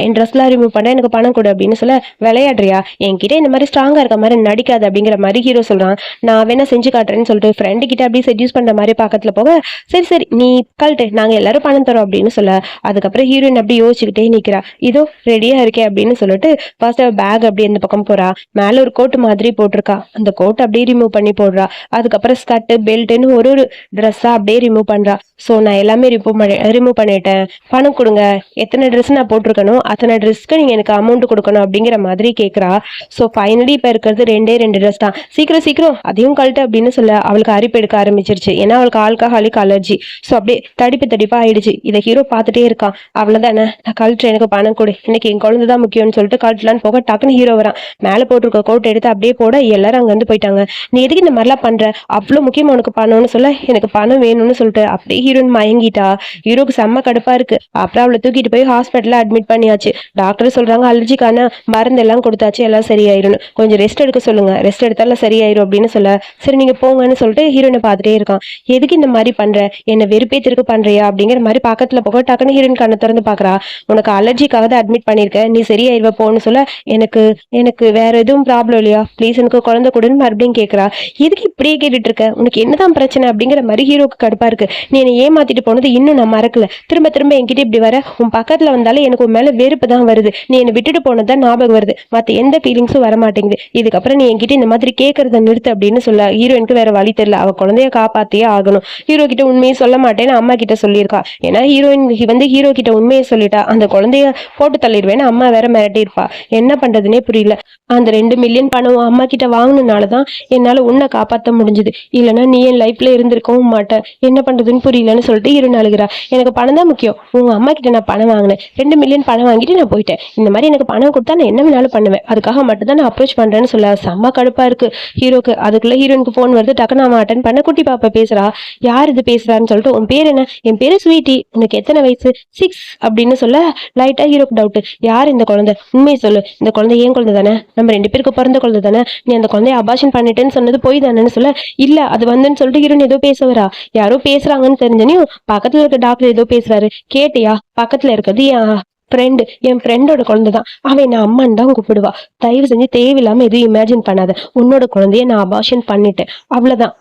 என் ட்ரெஸ்லாம் ரிமூவ் பண்ண எனக்கு பணம் கொடு அப்படின்னு சொல்ல, விளையாடுறியா, என்கிட்ட இந்த மாதிரி ஸ்ட்ராங்கா இருக்க மாதிரி நடிக்காது அப்படிங்கிற மாதிரி ஹீரோ சொல்றான். நான் வேணா செஞ்சு காட்டுறேன்னு சொல்லிட்டு ஃப்ரெண்டு கிட்ட அப்படியே செட்யூஸ் பண்ற மாதிரி பக்கத்துல போக, சரி சரி நீ கழட்டு, நாங்க எல்லாரும் பணம் தரோம் அப்படின்னு சொல்ல, அதுக்கப்புறம் ஹீரோயின் அப்படி யோசிச்சுக்கிட்டே நிக்கிறா. இதோ ரெடியா இருக்கே அப்படின்னு சொல்லிட்டு ஃபர்ஸ்ட் பேக் அப்படியே இந்த பக்கம் போறா. மேல ஒரு கோட் மாதிரி போட்டிருக்கா, அந்த கோட் அப்படியே ரிமூவ் பண்ணி போடுறா. அதுக்கப்புறம் ஸ்கர்ட் பெல்ட்னு ஒரு ஒரு ட்ரெஸ்ஸா அப்படியே ரிமூவ் பண்றா. ஸோ நான் எல்லாமே ரிமூவ் பண்ணிட்டேன், பணம் கொடுங்க, எத்தனை ட்ரெஸ் நான் போட்டிருக்கணும் அத்தனை ட்ரெஸ்க்கு நீங்க எனக்கு அமௌண்ட் கொடுக்கணும் அப்படிங்கிற மாதிரி கேட்குறா. ஸோ ஃபைனலி இப்போ இருக்கிறது ரெண்டு ட்ரெஸ் தான், சீக்கிரம் சீக்கிரம் அதையும் கழட்டு அப்படின்னு சொல்ல, அவளுக்கு அரிப்பு எடுக்க ஆரம்பிச்சிருச்சு. ஏன்னா அவளுக்கு ஆல்கஹாலிக் அலர்ஜி. ஸோ அப்படியே தடிப்பா ஆயிடுச்சு. இதை ஹீரோ பார்த்துட்டே இருக்கான். அவ்வளோதானே, நான் கழட்டுறேன், எனக்கு பணம் கொடு, இன்னைக்கு என் குழந்தை தான் முக்கியம்னு சொல்லிட்டு கழட்டலான்னு போக, டக்குன்னு ஹீரோ வரான். மேலே போட்டிருக்க கோட் எடுத்து அப்படியே போட, எல்லாரும் அங்கே வந்து போயிட்டாங்க. நீ எதுக்கு இந்த மாதிரிலாம் பண்ற, அவ்வளோ முக்கியமா உனக்கு பணம்னு சொல்ல, எனக்கு பணம் வேணும்னு சொல்லிட்டு அப்படியே ஹீரோயின் மயங்கிட்டா. ஹீரோக்கு செம்ம கடுப்பா இருக்கு. அப்புறம் அவளை தூக்கிட்டு போய் ஹாஸ்பிட்டல்ல அட்மிட் பண்ணியாச்சு. டாக்டர் சொல்றாங்க அலர்ஜிக்கான மருந்து எல்லாம் கொடுத்தாச்சு, எல்லாம் சரியாயிரும், கொஞ்சம் ரெஸ்ட் எடுக்க சொல்லுங்க, ரெஸ்ட் எடுத்தாலும் சரியாயிரும் அப்படின்னு சொல்ல, சரி நீங்க போங்கன்னு சொல்லிட்டு ஹீரோயினை பார்த்துட்டே இருக்கான். எதுக்கு இந்த மாதிரி பண்ற, என்ன வெறுப்பேத்திற்கு பண்றியா அப்படிங்கிற மாதிரி பக்கத்துல போக டக்குன்னு ஹீரோயின் கண்ணை திறந்து பாக்குறா. உனக்கு அலர்ஜிக்காக தான் அட்மிட் பண்ணிருக்க, நீ சரியாயிருவ போன்னு சொல்ல, எனக்கு எனக்கு வேற எதுவும் ப்ராப்ளம் இல்லையா, ப்ளீஸ் எனக்கு குழந்தை கொடுன்னு மறுபடியும் கேட்கறா. எதுக்கு இப்படியே கேட்டுட்டு இருக்க, உனக்கு என்னதான் பிரச்சனை அப்படிங்கிற மாதிரி ஹீரோக்கு கடுப்பா இருக்கு. நீ என்னை ஏமாத்திட்டு போனது இன்னும் நான் மறக்கல, திரும்ப திரும்ப என்கிட்ட இப்படி வர, உன் பக்கத்துல வந்தாலே எனக்கு உன் மேல வெறுப்பு தான் வருது, நீ என்னை விட்டுட்டு போனதான் ஞாபகம் வருது, மத்த எந்த ஃபீலிங்ஸும் வர மாட்டேங்குது, இதுக்கப்புறம் நீ என்கிட்ட இந்த மாதிரி கேட்கறத நிறுத்து அப்படின்னு சொல்ல ஹீரோயினுக்கு வேற வழி தெரியல, அவ குழந்தைய காப்பாத்தியே ஆகணும். ஹீரோ கிட்ட உண்மையை சொல்ல மாட்டேன்னு அம்மா கிட்ட சொல்லியிருக்கா. ஏன்னா ஹீரோயின் ஹீரோ கிட்ட உண்மையை சொல்லிட்டா அந்த குழந்தைய போட்டு தள்ளிடுவேன்னு அம்மா வேற மிரட்டி இருப்பா. என்ன பண்றதுன்னே புரியல. அந்த 2 மில்லியன் பணம் அம்மா கிட்ட வாங்கினாலதான் என்னால உன்னை காப்பாற்ற முடிஞ்சது, இல்லைன்னா நீ என் லைஃப்ல இருந்திருக்கவும் மாட்டேன், என்ன பண்றதுன்னு புரியலன்னு சொல்லிட்டு ஹீரோயின் அழுகிறா. எனக்கு பணம் தான் முக்கியம், உங்க அம்மா கிட்ட நான் பணம் வாங்கினேன், 2 மில்லியன் பணம் வாங்கிட்டு நான் போயிட்டேன், இந்த மாதிரி எனக்கு பணம் கொடுத்தா நான் என்ன வேணாலும் பண்ணுவேன், அதுக்காக மட்டும் தான் நான் அப்ரோச் பண்றேன்னு சொல்ல செம்ம கடுப்பா இருக்கு ஹீரோக்கு. அதுக்குள்ள ஹீரோனுக்கு போன் வருது. டக்குன்னு அவன் அட்டன் பண்ண குட்டி பாப்பா பேசுறா. யார் இது பேசுறான்னு சொல்லிட்டு, உன் பேர் என்ன, என் பேரு ஸ்வீட்டி, உனக்கு எத்தனை வயசு, 6 அப்படின்னு சொல்ல லைட்டா ஹீரோக்கு டவுட். யார் இந்த குழந்தை, உண்மையை சொல்லு, இந்த குழந்தை ஏன் குழந்தை தானே, நம்ம 2 பேருக்கு பிறந்த குழந்தை தானே, நீ அந்த குழந்தைய அபாஷன் பண்ணிட்டேன்னு சொன்னது போய் தானேன்னு சொல்ல, இல்ல அது வந்துன்னு சொல்லிட்டு ஹீரோன் ஏதோ பேச வரா. யாரோ பேசுறாங்கன்னு தெரிஞ்சனையும் பக்கத்துல இருக்க டாக்டர் ஏதோ பேசுறாரு, கேட்டியா, பக்கத்துல இருக்கிறது என் ஃப்ரெண்டோட குழந்தை தான், அவன் என்ன அம்மான்னு தான் கூப்பிடுவா, தயவு செஞ்சு தேவையில்லாம எதுவும் இமேஜின் பண்ணாத, உன்னோட குழந்தைய நான் அபாஷன் பண்ணிட்டேன், அவ்வளவுதான்.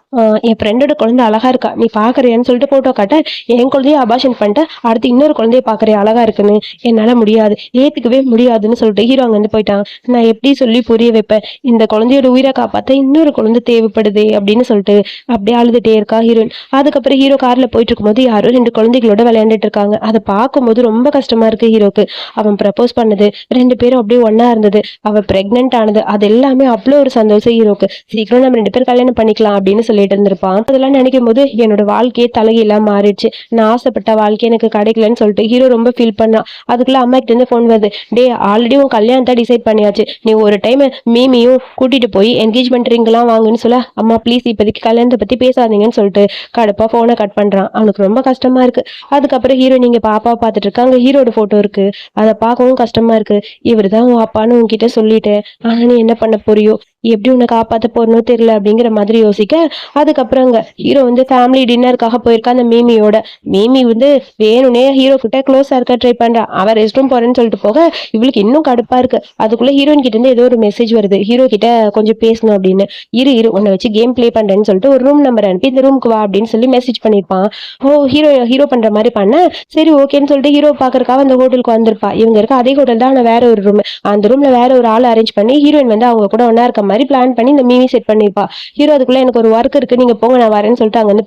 என் ஃப்ரெண்டோட குழந்தை அழகா இருக்கா, நீ பாக்குறியான்னு சொல்லிட்டு போட்டோ காட்ட, என் குழந்தைய அபாஷன் பண்ணிட்டு அடுத்து இன்னொரு குழந்தைய பாக்குறியா அழகா இருக்குன்னு, என்னால முடியாது, ஏத்துக்கவே முடியாதுன்னு சொல்லிட்டு ஹீரோ அங்க வந்து போயிட்டான். நான் எப்படி சொல்லி புரிய வைப்பேன், இந்த குழந்தையோட உயிரை காப்பாத்த இன்னொரு குழந்தை தேவைப்படுது அப்படின்னு சொல்லிட்டு அப்படியே அழுதுட்டே இருக்கா ஹீரோயின். அதுக்கப்புறம் ஹீரோ கார்ல போயிட்டு இருக்கும்போது யாரோ 2 குழந்தைகளோட விளையாண்டுட்டு இருக்காங்க. அதை பார்க்கும்போது ரொம்ப கஷ்டமா இருக்கு ஹீரோக்கு. அவன் ப்ரப்போஸ் பண்ணது, 2 பேரும் அப்படியே ஒன்னா இருந்தது, அவ பிரெக்னென்ட் ஆனது, அது எல்லாமே அவ்வளவு ஒரு சந்தோஷம் ஹீரோக்கு. சீக்கிரம் நம்ம 2 பேரும் கல்யாணம் பண்ணிக்கலாம் அப்படின்னு சொல்லிட்டு இருந்திருப்பான். அதெல்லாம் நினைக்கும் போது என்னோட வாழ்க்கையே தலையெல்லாம் மாறிடுச்சு, நான் ஆசைப்பட்ட வாழ்க்கை எனக்கு கிடைக்கலன்னு சொல்லிட்டு ஹீரோ ரொம்ப ஃபீல் பண்ணான். அதுக்குள்ள அம்மா கிட்ட இருந்து போன் வருது. டே, ஆல்ரெடி உன் கல்யாணத்தை டிசைட் பண்ணியாச்சு, நீ ஒரு டைம் மீமியும் கூட்டிட்டு போய் என்கேஜ்மெண்ட் ரிங் எல்லாம் வாங்குன்னு சொல்ல, அம்மா ப்ளீஸ் இப்போதைக்கு கல்யாணத்தை பத்தி பேசாதீங்கன்னு சொல்லிட்டு கடுப்பா போனை கட் பண்றான். அவனுக்கு ரொம்ப கஷ்டமா இருக்கு. அதுக்கப்புறம் ஹீரோ நீங்க பாப்பா பாத்துட்டு இருக்காங்க, ஹீரோட போட்டோ இருக்கு, அதை பார்க்கவும் கஷ்டமா இருக்கு. இவருதான் உன் அப்பான்னு உன்கிட்ட சொல்லிட்டேன், ஆனா நீ என்ன பண்ண போறியோ, எப்படி உன்னை காப்பாத்த போறனோ தெரியல அப்படிங்கிற மாதிரி யோசிக்க, அதுக்கப்புறம் ஹீரோ வந்து ஃபேமிலி டின்னருக்காக போயிருக்கா அந்த மீமியோட. மீமி வந்து வேணும்னே ஹீரோ கிட்ட க்ளோஸா இருக்க ட்ரை பண்றா. அவ ரெஸ்ட் ரூம் போறேன்னு சொல்லிட்டு போக இவளுக்கு இன்னும் கடுப்பா இருக்கு. அதுக்குள்ள ஹீரோயின் கிட்ட இருந்து ஏதோ ஒரு மெசேஜ் வருது, ஹீரோ கிட்ட கொஞ்சம் பேசணும் அப்படின்னு. இரு உன்னை வச்சு கேம் பிளே பண்றேன்னு சொல்லிட்டு ஒரு ரூம் நம்பர் அனுப்பி இந்த ரூமுக்கு வா அப்படின்னு சொல்லி மெசேஜ் பண்ணிருப்பான். ஹீரோ பண்ற மாதிரி பண்ண, சரி ஓகேன்னு சொல்லிட்டு ஹீரோ பாக்குறதுக்காக அந்த ஹோட்டலுக்கு வந்திருப்பா. இவங்க இருக்க அதே ஹோட்டல் தான், வேற ஒரு ரூம், அந்த ரூம்ல வேற ஒரு ஆள் அரேஞ்ச் பண்ணி ஹீரோயின் வந்து அவங்க கூட ஒன்னா இருக்க மாதிரி பிளான் பண்ணி இந்த மீமி செட் பண்ணிருப்பா. ஹீரோ அதுக்குள்ள எனக்கு ஒரு ஒர்க் இருக்கு, நீங்க போங்க நான் வரேன்னு சொல்லிட்டு அங்க வந்து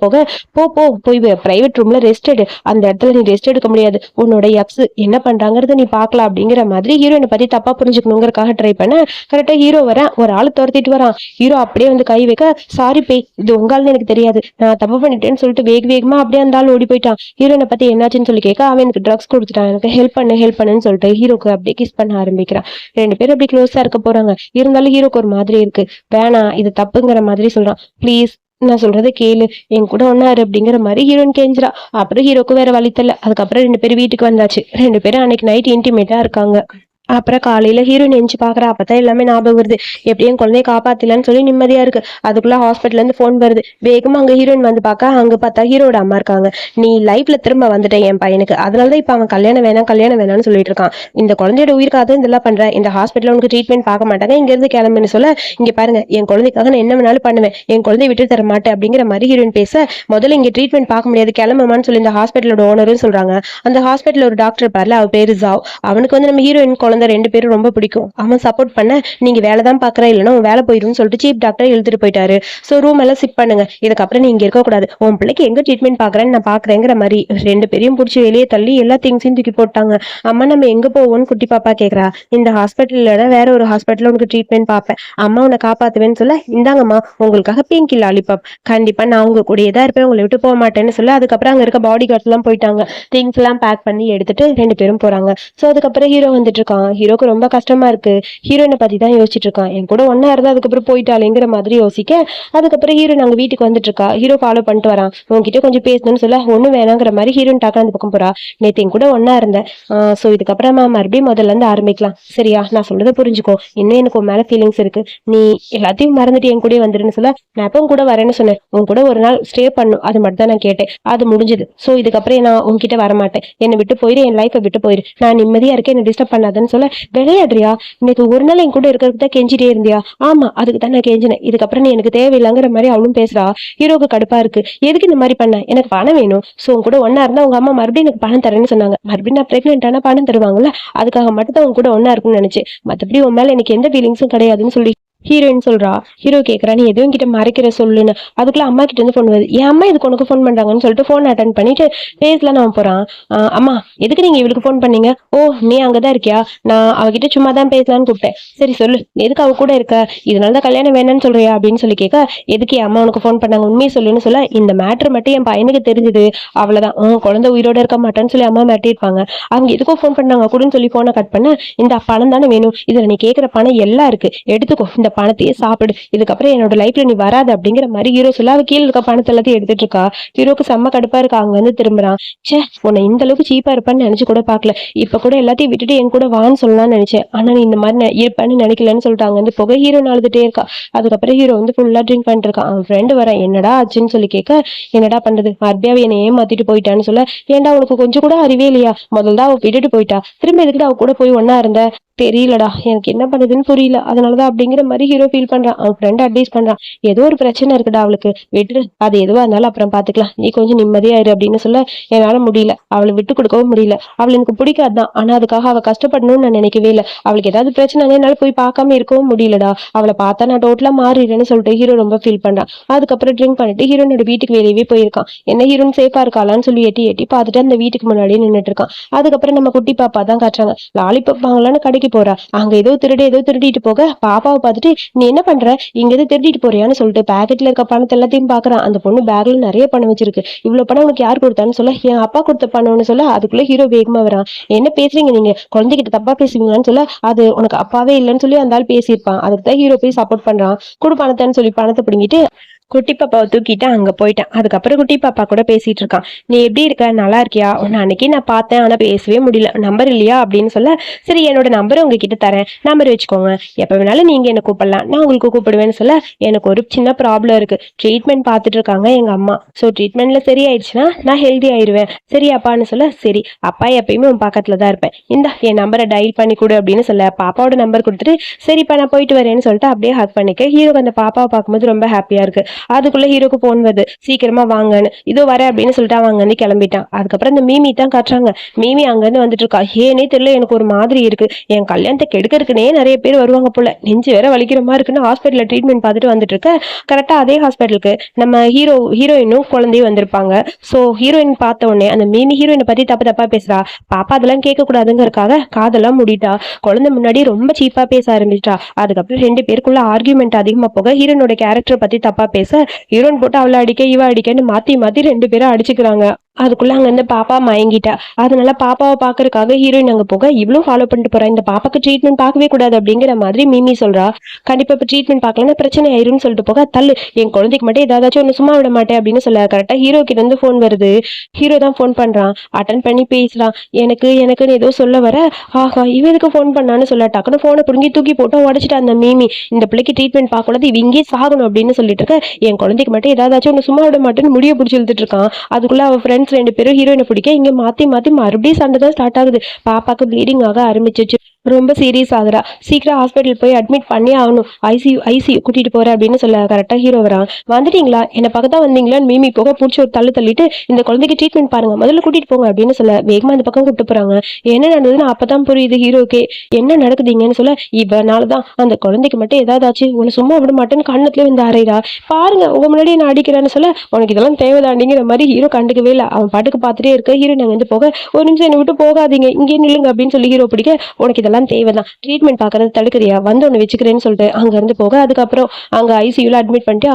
போய் பிரைவேட் ரூம்ல ரெஸ்ட் எடு, அந்த இடத்துல நீ ரெஸ்ட் எடுக்க முடியாது, உன்னோட எக்ஸ் என்ன பண்றாங்கறத நீ பாக்கலாம் அப்படிங்கிற மாதிரி ஹீரோயினை பத்தி தப்பா புரிஞ்சுக்கணுங்கிறதுக்காக ட்ரை பண்ண, கரெக்டா ஹீரோ வர ஒரு ஆளு துரத்திட்டு வரான். ஹீரோ அப்படியே வந்து கை வைக்க, சாரி பேய், இது உங்களால எனக்கு தெரியாது, நான் தப்பு பண்ணிட்டேன்னு சொல்லிட்டு வேகமா அப்படியே அந்த ஆள் ஓடி போயிட்டான். ஹீரோயினை பத்தி என்னாச்சுன்னு சொல்லி கேட்க, அவன் எனக்கு ட்ரக்ஸ் கொடுத்துட்டான், எனக்கு ஹெல்ப் பண்ணுன்னு சொல்லிட்டு ஹீரோக்கு அப்படியே கிஸ் பண்ண ஆரம்பிக்கிறான். 2 பேரும் அப்படி க்ளோஸா இருக்க போறாங்க. இருந்தாலும் ஹீரோக்கு ஒரு மாதிரி இருக்கு, வேணாம் இது தப்புங்கிற மாதிரி சொல்றான். ப்ளீஸ் நான் சொல்றதை கேளு, என் கூட ஒன்னாரு அப்படிங்கிற மாதிரி ஹீரோயின் கெஞ்சிரா. அப்புறம் ஹீரோக்கு வேற வழி தெரியல. அதுக்கப்புறம் 2 பேரும் வீட்டுக்கு வந்தாச்சு. 2 பேரும் அன்னைக்கு நைட் இன்டிமேட்டா இருக்காங்க. அப்புறம் காலையில ஹீரோயின் எஞ்சி பாக்குறா. அப்பதான் எல்லாமே ஞாபகம் வருது. எப்படியும் குழந்தைய காப்பாத்திலான்னு சொல்லி நிம்மதியா இருக்கு. அதுக்குள்ள ஹாஸ்பிட்டல்ல இருந்து போன் வருது. வேகமா அங்க ஹீரோயின் வந்து பாக்க, அங்க பார்த்தா ஹீரோட அம்மா இருக்காங்க. நீ லைஃப்ல திரும்ப வந்துட்டேன் என் பையனுக்கு, அதனாலதான் இப்ப அவன் கல்யாணம் வேணாம்னு சொல்லிட்டு இருக்கான். இந்த குழந்தையோட உயிருக்காக இதெல்லாம் பண்ற, இந்த ஹாஸ்பிட்டல்ல உனக்கு ட்ரீட்மெண்ட் பார்க்க மாட்டாங்க, இங்க இருந்து கிளம்புன்னு சொல்ல, இங்க பாருங்க என் குழந்தைக்காக நான் என்ன வேணாலும் பண்ணுவேன், என் குழந்தைய விட்டு தர மாட்டேன் அப்படிங்கிற மாதிரி ஹீரோயின் பேச, முதல்ல இங்க ட்ரீட்மெண்ட் பார்க்க முடியாது கிளம்புமான்னு சொல்லி இந்த ஹாஸ்பிட்டலோட ஓனரும் சொல்றாங்க. அந்த ஹாஸ்பிட்டல் ஒரு டாக்டர் பாருல, அவர் பேரு ஜாவ். அவனுக்கு வந்து நம்ம ஹீரோயின் குழந்தை 2 பேரும் ரொம்ப பிடிக்கும். அவன் சப்போர்ட் பண்ண, நீங்க வேலை தான் பாக்குற, இல்லைன்னா உன் வேலை போயிடும் சொல்லிட்டு சீப் டாக்டர் இழுத்துட்டு போயிட்டாரு. சோ ரூம் எல்லாம் சிப் பண்ணுங்க, இதுக்கப்புறம் நீங்க இருக்க கூடாது, உன் பிள்ளைக்கு எங்க ட்ரீட்மெண்ட் பாக்குறேன்னு நான் பாக்குறேங்கிற மாதிரி 2 பேரையும் பிடிச்சி வெளியே தள்ளி எல்லா திங்ஸையும் தூக்கி போட்டாங்க. அம்மா நம்ம எங்க போவோம்னு குட்டி பாப்பா கேக்குறா. இந்த ஹாஸ்பிட்டல்ல வேற ஒரு ஹாஸ்பிட்டல் உனக்கு ட்ரீட்மெண்ட் பார்ப்பேன், அம்மா உன்னை காப்பாத்துவேன்னு சொல்ல, இந்தாங்கம்மா உங்களுக்காக பிங்கி லாலிபாப், கண்டிப்பா நான் உங்க கூடயே தான் இருப்பேன், உங்களை விட்டு போக மாட்டேன்னு சொல்ல, அதுக்கப்புறம் அங்க இருக்க பாடி கார்ட்ஸ் எல்லாம் போயிட்டாங்க. திங்ஸ் எல்லாம் பேக் பண்ணி எடுத்துட்டு 2 பேரும் போறாங்க. சோ அதுக்கப்புறம் ஹீரோ வந்துட்டு இருக்கான். ஹீரோக்கு ரொம்ப கஷ்டமா இருக்கு. ஹீரோயினை பத்தி தான் யோசிச்சுட்டு இருக்கான். என் கூட ஒன்னா இருந்தா அதுக்கப்புறம் போயிட்டாளேங்கிற மாதிரி யோசிக்க, அதுக்கப்புறம் ஹீரோயின் அங்க வீட்டுக்கு வந்துட்டு இருக்கா. ஹீரோ ஃபாலோ பண்ணிட்டு வரான். உன்கிட்ட கொஞ்சம் பேசணும்னு சொல்ல ஒண்ணு வேணாங்கிற மாதிரி ஹீரோயின் டாக்கா அந்த பக்கம் போறா. நேத்து என் கூட ஒன்னா இருந்தேன். சோ இதுக்கப்புறமா மறுபடியும் முதல்ல இருந்து ஆரம்பிக்கலாம், சரியா? நான் சொல்றதை புரிஞ்சுக்கோ. இன்னும் எனக்கு உன் மேல ஃபீலிங்ஸ் இருக்கு. நீ எல்லாத்தையும் மறந்துட்டு என் கூட வந்துருன்னு சொல்ல, நான் எப்பவும் கூட வரேன்னு சொன்னேன். உன் கூட ஒரு நாள் ஸ்டே பண்ணும், அது மட்டும் தான் நான் கேட்டேன். அது முடிஞ்சது. சோ இதுக்கப்புறம் நான் உன்கிட்ட வரமாட்டேன். என்னை விட்டு போயிரு, என் லைஃபை விட்டு போயிரு. நான் நிம்மதியா இருக்கேன், என்ன டிஸ்டர்ப் பண்ணாதன்னு சொல்ல, விளையாடுறியா? இன்னைக்கு ஒரு நாள் என் கூட இருக்கிறதுக்கு தான் கெஞ்சிட்டே இருந்தியா? ஆமா, அதுக்கு தான் நான் கெஞ்சினேன். இதுக்கப்புறம் நீ எனக்கு தேவையில்லைங்கிற மாதிரி அவளும் பேசுறா. ஹீரோக்கு கடுப்பா இருக்கு. எதுக்கு இந்த மாதிரி பண்ண? எனக்கு பணம் வேணும். சோ உன் கூட ஒன்னா இருந்தா உங்க அம்மா மறுபடியும் எனக்கு பணம் தரேன்னு சொன்னாங்க. மறுபடியும் நான் பிரெக்னென்ட் ஆனா பணம் தருவாங்கல்ல, அதுக்காக மட்டும் தான் உன் கூட ஒன்னா இருக்குன்னு நினைச்சேன். மத்தபடி உன் மேல எனக்கு எந்த ஃபீலிங்ஸும் கிடையாதுன்னு சொல்லி ஹீரோயின் சொல்றா. ஹீரோ கேக்குறா, நீ எதுவும் கிட்ட மறைக்கிற சொல்லுன்னு. அதுக்குள்ள அம்மா கிட்ட இருந்து போன் வருது. என் அம்மா இதுக்கு உனக்கு போன் பண்றாங்கன்னு சொல்லிட்டு போன் அட்டன் பண்ணிட்டு பேசலாம் அவன் போறான். அம்மா, எதுக்கு நீங்க இவளுக்கு போன் பண்ணீங்க? ஓ, நீ அங்கதான் இருக்கியா? நான் அவகிட்ட சும்மா தான் பேசலான்னு கூப்பிட்டேன். சரி சொல்லு, நீ எதுக்கு அவ கூட இருக்க? இதனாலதான் கல்யாணம் வேணும்னு சொல்றியா அப்படின்னு சொல்லி கேட்க, எதுக்கு என் அம்மா உனக்கு போன் பண்ணாங்க உண்மையை சொல்லுன்னு சொல்ல, இந்த மேட்ரு மட்டும் என் பையனுக்கு தெரிஞ்சது அவ்வளவுதான், குழந்தை உயிரோட இருக்க மாட்டான்னு சொல்லி அம்மா மிரட்டியிருப்பாங்க. அவங்க எதுக்கோ போன் பண்ணாங்க கூடன்னு சொல்லி போனை கட் பண்ண, இந்த பணம் தானே வேணும், இதுல நீ கேட்கிற பணம் எல்லாம் இருக்கு, எடுத்துக்கோ, இந்த பணத்தையே சாப்பிடு, இதுக்கப்புறம் என்னோட லைஃப்ல நீ வராது அப்படிங்கிற மாதிரி ஹீரோ சொல்ல, அவ கீழே இருக்க பணத்தை எல்லாத்தையும் எடுத்துட்டு இருக்கா. ஹீரோக்கு செம்ம கடுப்பா இருக்கா. அங்க வந்து திரும்புறான். சே, உன்னை இந்த அளவுக்கு சீப்பா இருப்பான்னு நினைச்சு கூட பாக்கல. இப்ப கூட எல்லாத்தையும் விட்டுட்டு என் கூட வான்னு சொல்லலாம்னு நினைச்சேன். ஆனா நீ இந்த மாதிரி இருப்பான்னு நினைக்கலன்னு சொல்லிட்டு அங்க வந்து புகை ஹீரோ அழுதுட்டே இருக்கா. அதுக்கப்புறம் ஹீரோ வந்து ஃபுல்லா ட்ரிங்க் பண்ணிட்டு இருக்கான். அவன் ஃப்ரெண்டு வர, என்னடா ஆச்சுன்னு சொல்லி கேட்க, என்னடா பண்றது, மறுபடியும் என்னை ஏமாத்திட்டு போயிட்டான்னு சொல்ல, ஏன்டா உனக்கு கொஞ்சம் கூட அறிவே இல்லையா? முதல்ல அவ விட்டுட்டு போயிட்டா, திரும்ப எதுக்கு அவ கூட போய் ஒன்னா இருந்த? தெரியலடா, எனக்கு என்ன பண்ணுதுன்னு புரியல, அதனாலதான் அப்படிங்கிற மாதிரி ஹீரோ ஃபீல் பண்றான். அவன் ஃப்ரெண்ட் அட்வைஸ் பண்றான், ஏதோ ஒரு பிரச்சனை இருக்குடா அவளுக்கு, விட்டுரு, அது எதுவா இருந்தாலும் அப்புறம் பாத்துக்கலாம், நீ கொஞ்சம் நிம்மதியா இரு அப்படின்னு சொல்ல, என்னால முடியல, அவளை விட்டு கொடுக்கவும் முடியல. அவள் எனக்கு பிடிக்காதுதான், ஆனா அதுக்காக அவ கஷ்டப்படணும்னு நான் நினைக்கவே இல்லை. அவளுக்கு ஏதாவது பிரச்சனை என்னால போய் பார்க்காம இருக்கவும் முடியலடா. அவளை பார்த்தா நான் டோட்டலா மாறிடுறேன்னு சொல்லிட்டு ஹீரோ ரொம்ப ஃபீல் பண்றான். அதுக்கப்புறம் ட்ரிங்க் பண்ணிட்டு ஹீரோனோட வீட்டுக்கு வெளியவே போயிருக்கான். என்ன ஹீரோன் சேஃபா இருக்காளான்னு சொல்லி எட்டி எட்டி பார்த்துட்டு அந்த வீட்டுக்கு முன்னாடியே நின்றுட்டு இருக்கான். அதுக்கப்புறம் நம்ம குட்டி பாப்பா தான் காட்டுறாங்க. லாலிபப் வாங்கலான்னு கடைக்கு போறா. அங்க ஏதோ திருடிட்டு போக, பாப்பாவை பார்த்துட்டு, நீ என்ன பண்ற, இங்க எது திருடிட்டு போறியான்னு சொல்லிட்டு பேக்கெட்ல இருக்க பணத்தை எல்லாத்தையும் பாக்குறான். அந்த பொண்ணு பேக்ல நிறைய பணம் வச்சிருக்கு. இவ்வளவு பணம் உனக்கு யார் கொடுத்தான்னு சொல்ல, என் அப்பா கொடுத்த பணம்னு சொல்ல, அதுக்குள்ள ஹீரோ வேகமா வரான். என்ன பேசுறீங்க நீங்க, குழந்தைகிட்ட தப்பா பேசுவீங்களான்னு சொல்ல, அது உனக்கு அப்பாவே இல்லைன்னு சொல்லி அந்த ஆள் பேசியிருப்பான். அதுக்கு தான் ஹீரோ போய் சப்போர்ட் பண்றான். குடு பணத்தைன்னு சொல்லி பணத்தை பிடிங்கிட்டு குட்டி பாப்பாவை தூக்கிட்டு அங்க போயிட்டான். அதுக்கப்புறம் குட்டி பாப்பா கூட பேசிட்டு இருக்கான். நீ எப்படி இருக்க, நல்லா இருக்கியா? உன்னை அன்னைக்கு நான் பார்த்தேன், ஆனா பேசவே முடியல, நம்பர் இல்லையா அப்படின்னு சொல்ல, சரி என்னோட நம்பரை உங்ககிட்ட தரேன், நம்பர் வச்சுக்கோங்க, எப்ப வேணாலும் நீங்க என்ன கூப்பிடலாம், நான் உங்களுக்கு கூப்பிடுவேன்னு சொல்ல, எனக்கு ஒரு சின்ன ப்ராப்ளம் இருக்கு, ட்ரீட்மெண்ட் பார்த்துட்டு இருக்காங்க எங்க அம்மா, ஸோ ட்ரீட்மெண்ட்ல சரியாயிடுச்சுன்னா நான் ஹெல்தி ஆயிடுவேன், சரியாப்பான்னு சொல்ல, சரி அப்பா எப்பயுமே உன் பக்கத்துல தான் இருப்பேன், இந்த என் நம்பரை டயல் பண்ணி கொடு அப்படின்னு சொல்ல, பாப்பாவோட நம்பர் கொடுத்துட்டு, சரிப்பா நான் போயிட்டு வரேன்னு சொல்லிட்டு அப்படியே ஹக் பண்ணிக்க. ஹீரோக்கு அந்த பாப்பாவை பார்க்கும்போது ரொம்ப ஹாப்பியா இருக்கு. அதுக்குள்ள ஹீரோக்கு போன் வருது, சீக்கிரமா வாங்கன்னு. இதோ வர அப்படின்னு சொல்லிட்டு அவங்க வந்து கிளம்பிட்டான். அதுக்கப்புறம் இந்த மீமி தான் காட்டுறாங்க. மீமி அங்க இருந்து வந்துட்டு இருக்கா. ஏனே தெரியல, எனக்கு ஒரு மாதிரி இருக்கு, என் கல்யாணத்தை கெடுக்கிறதுக்குனே நிறைய பேர் வருவாங்க போல, நெஞ்சு வேற வலிக்கிற மாதிரி இருக்குன்னு ஹாஸ்பிட்டல்ல ட்ரீட்மெண்ட் பார்த்துட்டு வந்துட்டு இருக்க. கரெக்டா அதே ஹாஸ்பிட்டலுக்கு நம்ம ஹீரோயினும் குழந்தையும் வந்திருப்பாங்க. சோ ஹீரோயின் பார்த்த உடனே அந்த மீமி ஹீரோயினை பத்தி தப்பா பேசுறா. பாப்பா அதெல்லாம் கேட்க கூடாதுங்கிறதுக்காக காதெல்லாம் முடிட்டா. குழந்தை முன்னாடி ரொம்ப சீப்பா பேச ஆரம்பிச்சிட்டா. அதுக்கப்புறம் ரெண்டு பேருக்குள்ள ஆர்கியூமெண்ட் அதிகமா போக, ஹீரோனோட கேரக்டர் பத்தி தப்பா பேச, ஹீரோன் போட்டு அவளை அடிக்க இவ அடிக்கன்னு மாத்தி மாத்தி ரெண்டு பேரும் அடிச்சுக்கிறாங்க. அதுக்குள்ள அங்க இருந்து பாப்பா மயங்கிட்டா. அதனால பாப்பாவை பாக்குறதுக்காக ஹீரோயின் அங்க போக, இவ்வளவு ஃபாலோ பண்ணிட்டு போறா, இந்த பாப்பாக்கு ட்ரீட்மெண்ட் பார்க்கவே கூடாது அப்படிங்கிற மாதிரி மிமி சொல்றா. கண்டிப்பா இப்ப ட்ரீட்மெண்ட் பார்க்கலன்னா பிரச்சனை ஆயிரும்னு சொல்லிட்டு போக, தள்ளு, என் குழந்தைக்கு மட்டும் ஏதாச்சும் ஒண்ணு சும்மா விட மாட்டேன் அப்படின்னு சொல்ல, கரெக்டா ஹீரோ கிட்ட இருந்து போன் வருது. ஹீரோ தான் போன் பண்றான். அட்டன் பண்ணி பேசுறான். எனக்குன்னு ஏதோ சொல்ல வர, ஆஹா இவ எதுக்கு போன் பண்ணான்னு சொல்ல, டக்குன்னு போனை புரிஞ்சு தூக்கி போட்டு உடச்சிட்டு அந்த மீமி, இந்த பிள்ளைக்கு ட்ரீட்மெண்ட் பார்க்கக்கூடாது, இவ இங்கே சாகணும் அப்படின்னு சொல்லிட்டு இருக்க, என் குழந்தைக்கு மட்டும் ஏதாச்சும் ஒண்ணு சும்மா விட மாட்டேன்னு முடிய பிடிச்சி இழுத்துட்டு இருக்கான். அதுக்குள்ள அவ ஃப்ரெண்ட்ஸ் ரெண்டு பேரும் ஹீரோயினை பிடிக்க, இங்க மாத்தி மாத்தி மறுபடியும் சண்டை தான் ஸ்டார்ட் ஆகுது. பாப்பாக்கு ப்ளீடிங் ஆக ஆரம்பிச்சிச்சு. ரொம்ப சீரியஸ் ஆகுறா. சீக்கிரம் ஹாஸ்பிட்டல் போய் அட்மிட் பண்ணி ஆகணும், ஐசியூ கூட்டிட்டு போறேன் அப்படின்னு சொல்ல, கரெக்டா ஹீரோ வரான். வந்துட்டீங்களா, என்ன பக்கத்தா வந்தீங்களான்னு மீமி போக பிடிச்சி ஒரு தள்ளிட்டு, இந்த குழந்தைக்கு ட்ரீட்மெண்ட் பாருங்க, முதல்ல கூட்டிட்டு போங்க அப்படின்னு சொல்ல, வேகமா இந்த பக்கம் கூப்பிட்டு போறாங்க. என்ன நடந்ததுன்னு அப்பதான் புரியுது ஹீரோக்கே. என்ன நடக்குதுங்கன்னு சொல்ல, இவனாலதான் அந்த குழந்தைக்கு மட்டும் ஏதாவது ஆச்சு, உன்னை சும்மா விட மாட்டேன்னு கண்ணத்துல வந்து அறையிறா. பாருங்க உங்க முன்னாடி நான் அடிக்கிறேன்னு சொல்ல, உனக்கு இதெல்லாம் தேவைதாண்டிங்கிற மாதிரி ஹீரோ கண்டுக்கவே இல்லை. அவன் பாட்டுக்கு பார்த்துட்டே இருக்க. ஹீரோ நாங்க வந்து போக, ஒரு நிமிஷம் என்னை விட்டு போகாதீங்க, இங்கே நில்லுங்க அப்படின்னு சொல்லி ஹீரோ பிடிக்க, உனக்கு இதெல்லாம் இதெல்லாம் தேவைதான், ட்ரீட்மெண்ட் பாக்குறது தடுக்கிறியா, வந்து ஒண்ணு வச்சுக்கிறேன்னு சொல்லிட்டு அங்க இருந்து போக, அதுக்கப்புறம் அங்க ஐசியூல அட்மிட் பண்ணிட்டு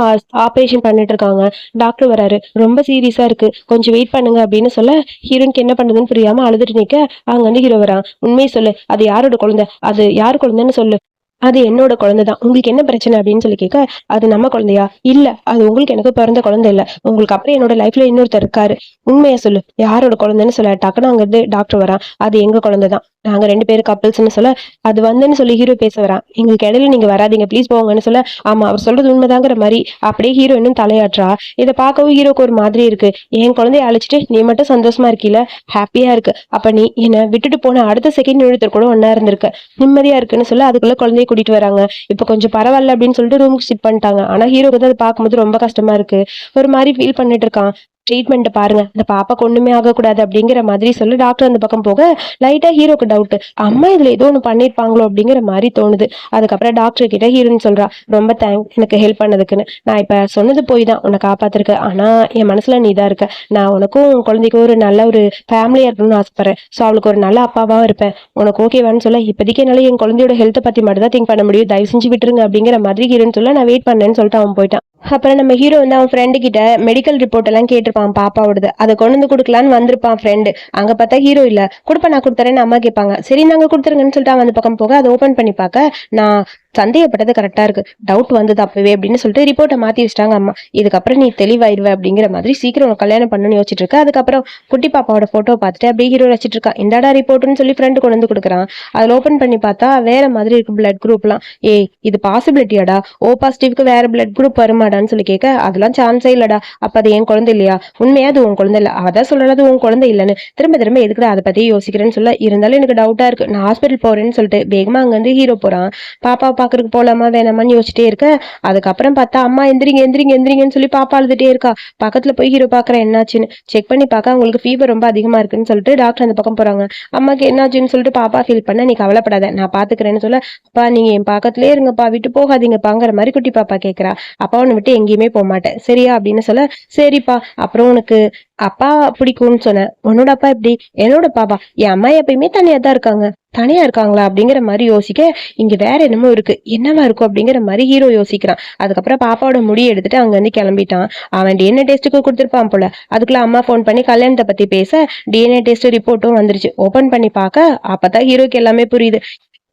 ஆபரேஷன் பண்ணிட்டு இருக்காங்க. டாக்டர் வராரு, ரொம்ப சீரியஸா இருக்கு, கொஞ்சம் வெயிட் பண்ணுங்க அப்படின்னு சொல்ல ஹீரோனுக்கு என்ன பண்ணுதுன்னு புரியாம அழுதுட்டு நிக்க அங்க வந்து ஹீரோ வரான். உண்மையை சொல்லு, அது யாரோட குழந்தை, அது யார் குழந்தைன்னு சொல்லு. அது என்னோட குழந்தை தான், உங்களுக்கு என்ன பிரச்சனை அப்படின்னு சொல்லி கேட்க, அது நம்ம குழந்தையா, இல்ல அது உங்களுக்கு எனக்கு பிறந்த குழந்தை இல்ல, உங்களுக்கு அப்புறம் என்னோட லைஃப்ல இன்னொருத்தர் இருக்காரு, உண்மையா சொல்லு யாரோட குழந்தைன்னு சொல்ல டக்குன்னு அங்க இருந்து டாக்டர் வரான். அது எங்க குழந்தை தான், நாங்க 2 பேரும் கப்பல்ஸ்ன்னு சொல்ல, அது வந்துன்னு சொல்லி ஹீரோ பேச வரான். எங்களுக்கு இடையில நீங்க வராதீங்க ப்ளீஸ் போங்கன்னு சொல்ல, ஆமா அவர் சொல்றது உண்மைதாங்கிற மாதிரி அப்படியே ஹீரோ இன்னும் தலையாட்டுறா. இதை பார்க்கவும் ஹீரோக்கு ஒரு மாதிரி இருக்கு. என் குழந்தைய அழைச்சிட்டு நீ மட்டும் சந்தோஷமா இருக்கீல, ஹாப்பியா இருக்கு, அப்ப நீ என்னை விட்டுட்டு போன அடுத்த செகண்ட் ஒருத்தர் கூட ஒன்னா இருந்திருக்க, நிம்மதியா இருக்குன்னு சொல்ல அதுக்குள்ள குழந்தைய கூட்டிட்டு வராங்க. இப்ப கொஞ்சம் பரவாயில்ல அப்படின்னு சொல்லிட்டு ரூமுக்கு ஷிஃப்ட் பண்ணிட்டாங்க. ஆனா ஹீரோக்கு வந்து அதை பார்க்கும்போது ரொம்ப கஷ்டமா இருக்கு, ஒரு மாதிரி ஃபீல் பண்ணிட்டு இருக்கான். ட்ரீட்மெண்ட் பாருங்க, இந்த பாப்பாக்கு ஒண்ணுமே ஆகக்கூடாது அப்படிங்கிற மாதிரி சொல்லி டாக்டர் அந்த பக்கம் போக லைட்டா ஹீரோக்கு டவுட், அம்மா இதுல ஏதோ ஒண்ணு பண்ணிருப்பாங்களோ அப்படிங்கிற மாதிரி தோணுது. அதுக்கப்புறம் டாக்டர் கிட்ட ஹீரோன்னு சொல்றா, ரொம்ப தேங்க்ஸ் எனக்கு ஹெல்ப் பண்ணதுக்குன்னு, நான் இப்ப சொன்னது போய் தான் உன்னை காப்பாத்திருக்க, ஆனா என் மனசுல நீ தான் இருக்க, நான் உனக்கும் உன் குழந்தைக்கும் ஒரு நல்ல ஒரு ஃபேமிலியா இருக்கணும்னு ஆசைப்படுறேன், ஸோ அவளுக்கு ஒரு நல்ல அப்பாவா இருப்பேன், உனக்கு ஓகேவான்னு சொல்ல இப்போதைக்கு என்னால என் குழந்தையோட ஹெல்த்தை பத்தி மட்டும் தான் திங்க் பண்ண முடியும், தயவு செஞ்சு விட்டுருங்க அப்படிங்கிற மாதிரி ஹீரோன்னு சொல்ல நான் வெயிட் பண்ணேன்னு சொல்லிட்டு அவன் போயிட்டான். அப்புறம் நம்ம ஹீரோ வந்து அவன் ஃப்ரெண்டு கிட்ட மெடிக்கல் ரிப்போர்ட் எல்லாம் கேட்டிருப்பான் பாப்பாவோடது, அதை கொண்டு வந்து கொடுக்கலான்னு வந்திருப்பான் ஃப்ரெண்டு. அங்க பார்த்தா ஹீரோ இல்ல. கொடுப்ப நான் கொடுத்துறேன்னு அம்மா கேட்பாங்க. சரி நாங்க கொடுத்துருங்கன்னு சொல்லிட்டு அவன் அந்த பக்கம் போக அதை ஓபன் பண்ணி பார்க்க, நான் சந்தேகப்பட்டது கரெக்டா இருக்கு, டவுட் வந்தது அப்பவே அப்படின்னு சொல்லிட்டு ரிப்போர்ட்டை மாத்தி வச்சிட்டாங்க அம்மா. இதுக்கப்புறம் நீ தெளிவாயிருவ அப்படிங்கிற மாதிரி சீக்கிரம் கல்யாணம் பண்ணணும்னு யோசிச்சுட்டு இருக்க. அதுக்கப்புறம் குட்டி பாப்பாவோட போட்டோ பார்த்துட்டு அப்படியே ஹீரோ வச்சிட்டு இருக்கான். இந்தாடா ரிப்போர்ட்னு சொல்லி ஃப்ரெண்டு கொண்டு வந்து கொடுக்குறான். அதில் ஓப்பன் பண்ணி பார்த்தா வேற மாதிரி இருக்கு பிளட் குரூப்லாம். ஏய் இது பாசிபிலிட்டியாடா, ஓ பாசிட்டிவ்க்கு வேற பிளட் குரூப் வருமாடான்னு சொல்லி கேட்க, அதெல்லாம் சான்ஸே இல்லடா, அப்ப அது என் குழந்தை இல்லையா, உண்மையா அது உன் குழந்தை இல்ல, அதான் சொல்றது உன் குழந்தை இல்லைன்னு, திரும்ப திரும்ப எதுக்குடா அதை பத்தி யோசிக்கிறேன்னு சொல்ல, இருந்தாலும் எனக்கு டவுட்டா இருக்கு, நான் ஹாஸ்பிட்டல் போறேன்னு சொல்லிட்டு வேகமா அங்க வந்து ஹீரோ போறான். பாப்பா பாக்குறதுக்கு போலாமா வேணாமான்னு யோசிச்சிட்டே இருக்க, அதுக்கப்புறம் பார்த்தா அம்மா எந்திரிங்க எந்திரிங்க எந்திரிங்கன்னு சொல்லி பாப்பா அழுதுட்டே இருக்கா. பக்கத்துல போய் ஹீரோ பாக்குறேன் என்னாச்சுன்னு செக் பண்ணி பார்க்க அவங்களுக்கு ஃபீவர் ரொம்ப அதிகமா இருக்குன்னு சொல்லிட்டு டாக்டர் அந்த பக்கம் போறாங்க. அம்மாக்கு என்னாச்சுன்னு சொல்லிட்டு பாப்பா ஃபீல் பண்ண, நீ கவலைப்படாத நான் பாத்துக்கிறேன்னு சொல்ல, அப்பா நீங்க என் பக்கத்துலயே இருங்கப்பா விட்டு போகாதீங்கப்பாங்கிற மாதிரி குட்டி பாப்பா கேட்கறா. அப்பா உன்னை விட்டு எங்கேயுமே போக மாட்டேன் சரியா அப்படின்னு சொல்ல, சரிப்பா அப்புறம் உனக்கு அப்பா பிடிக்கும்னு சொன்னேன், உன்னோட அப்பா எப்படி, என்னோட பாப்பா என் அம்மா எப்பயுமே தனியா தான் இருக்காங்க, தனியா இருக்காங்களா அப்படிங்கிற மாதிரி யோசிக்க, இங்க வேற என்னமோ இருக்கு, என்னவா இருக்கும் அப்படிங்கிற மாதிரி ஹீரோ யோசிக்கிறான். அதுக்கப்புறம் பாப்பாவோட முடி எடுத்துட்டு அங்க இருந்து கிளம்பிட்டான். அவன் டிஎன்ஏ டெஸ்ட்டுக்கு கொடுத்துருப்பான் போல. அதுக்குள்ள அம்மா போன் பண்ணி கல்யாணத்தை பத்தி பேச டிஎன்ஏ டெஸ்ட் ரிப்போர்ட்டும் வந்துருச்சு. ஓபன் பண்ணி பார்க்க அப்பதான் ஹீரோக்கு எல்லாமே புரியுது,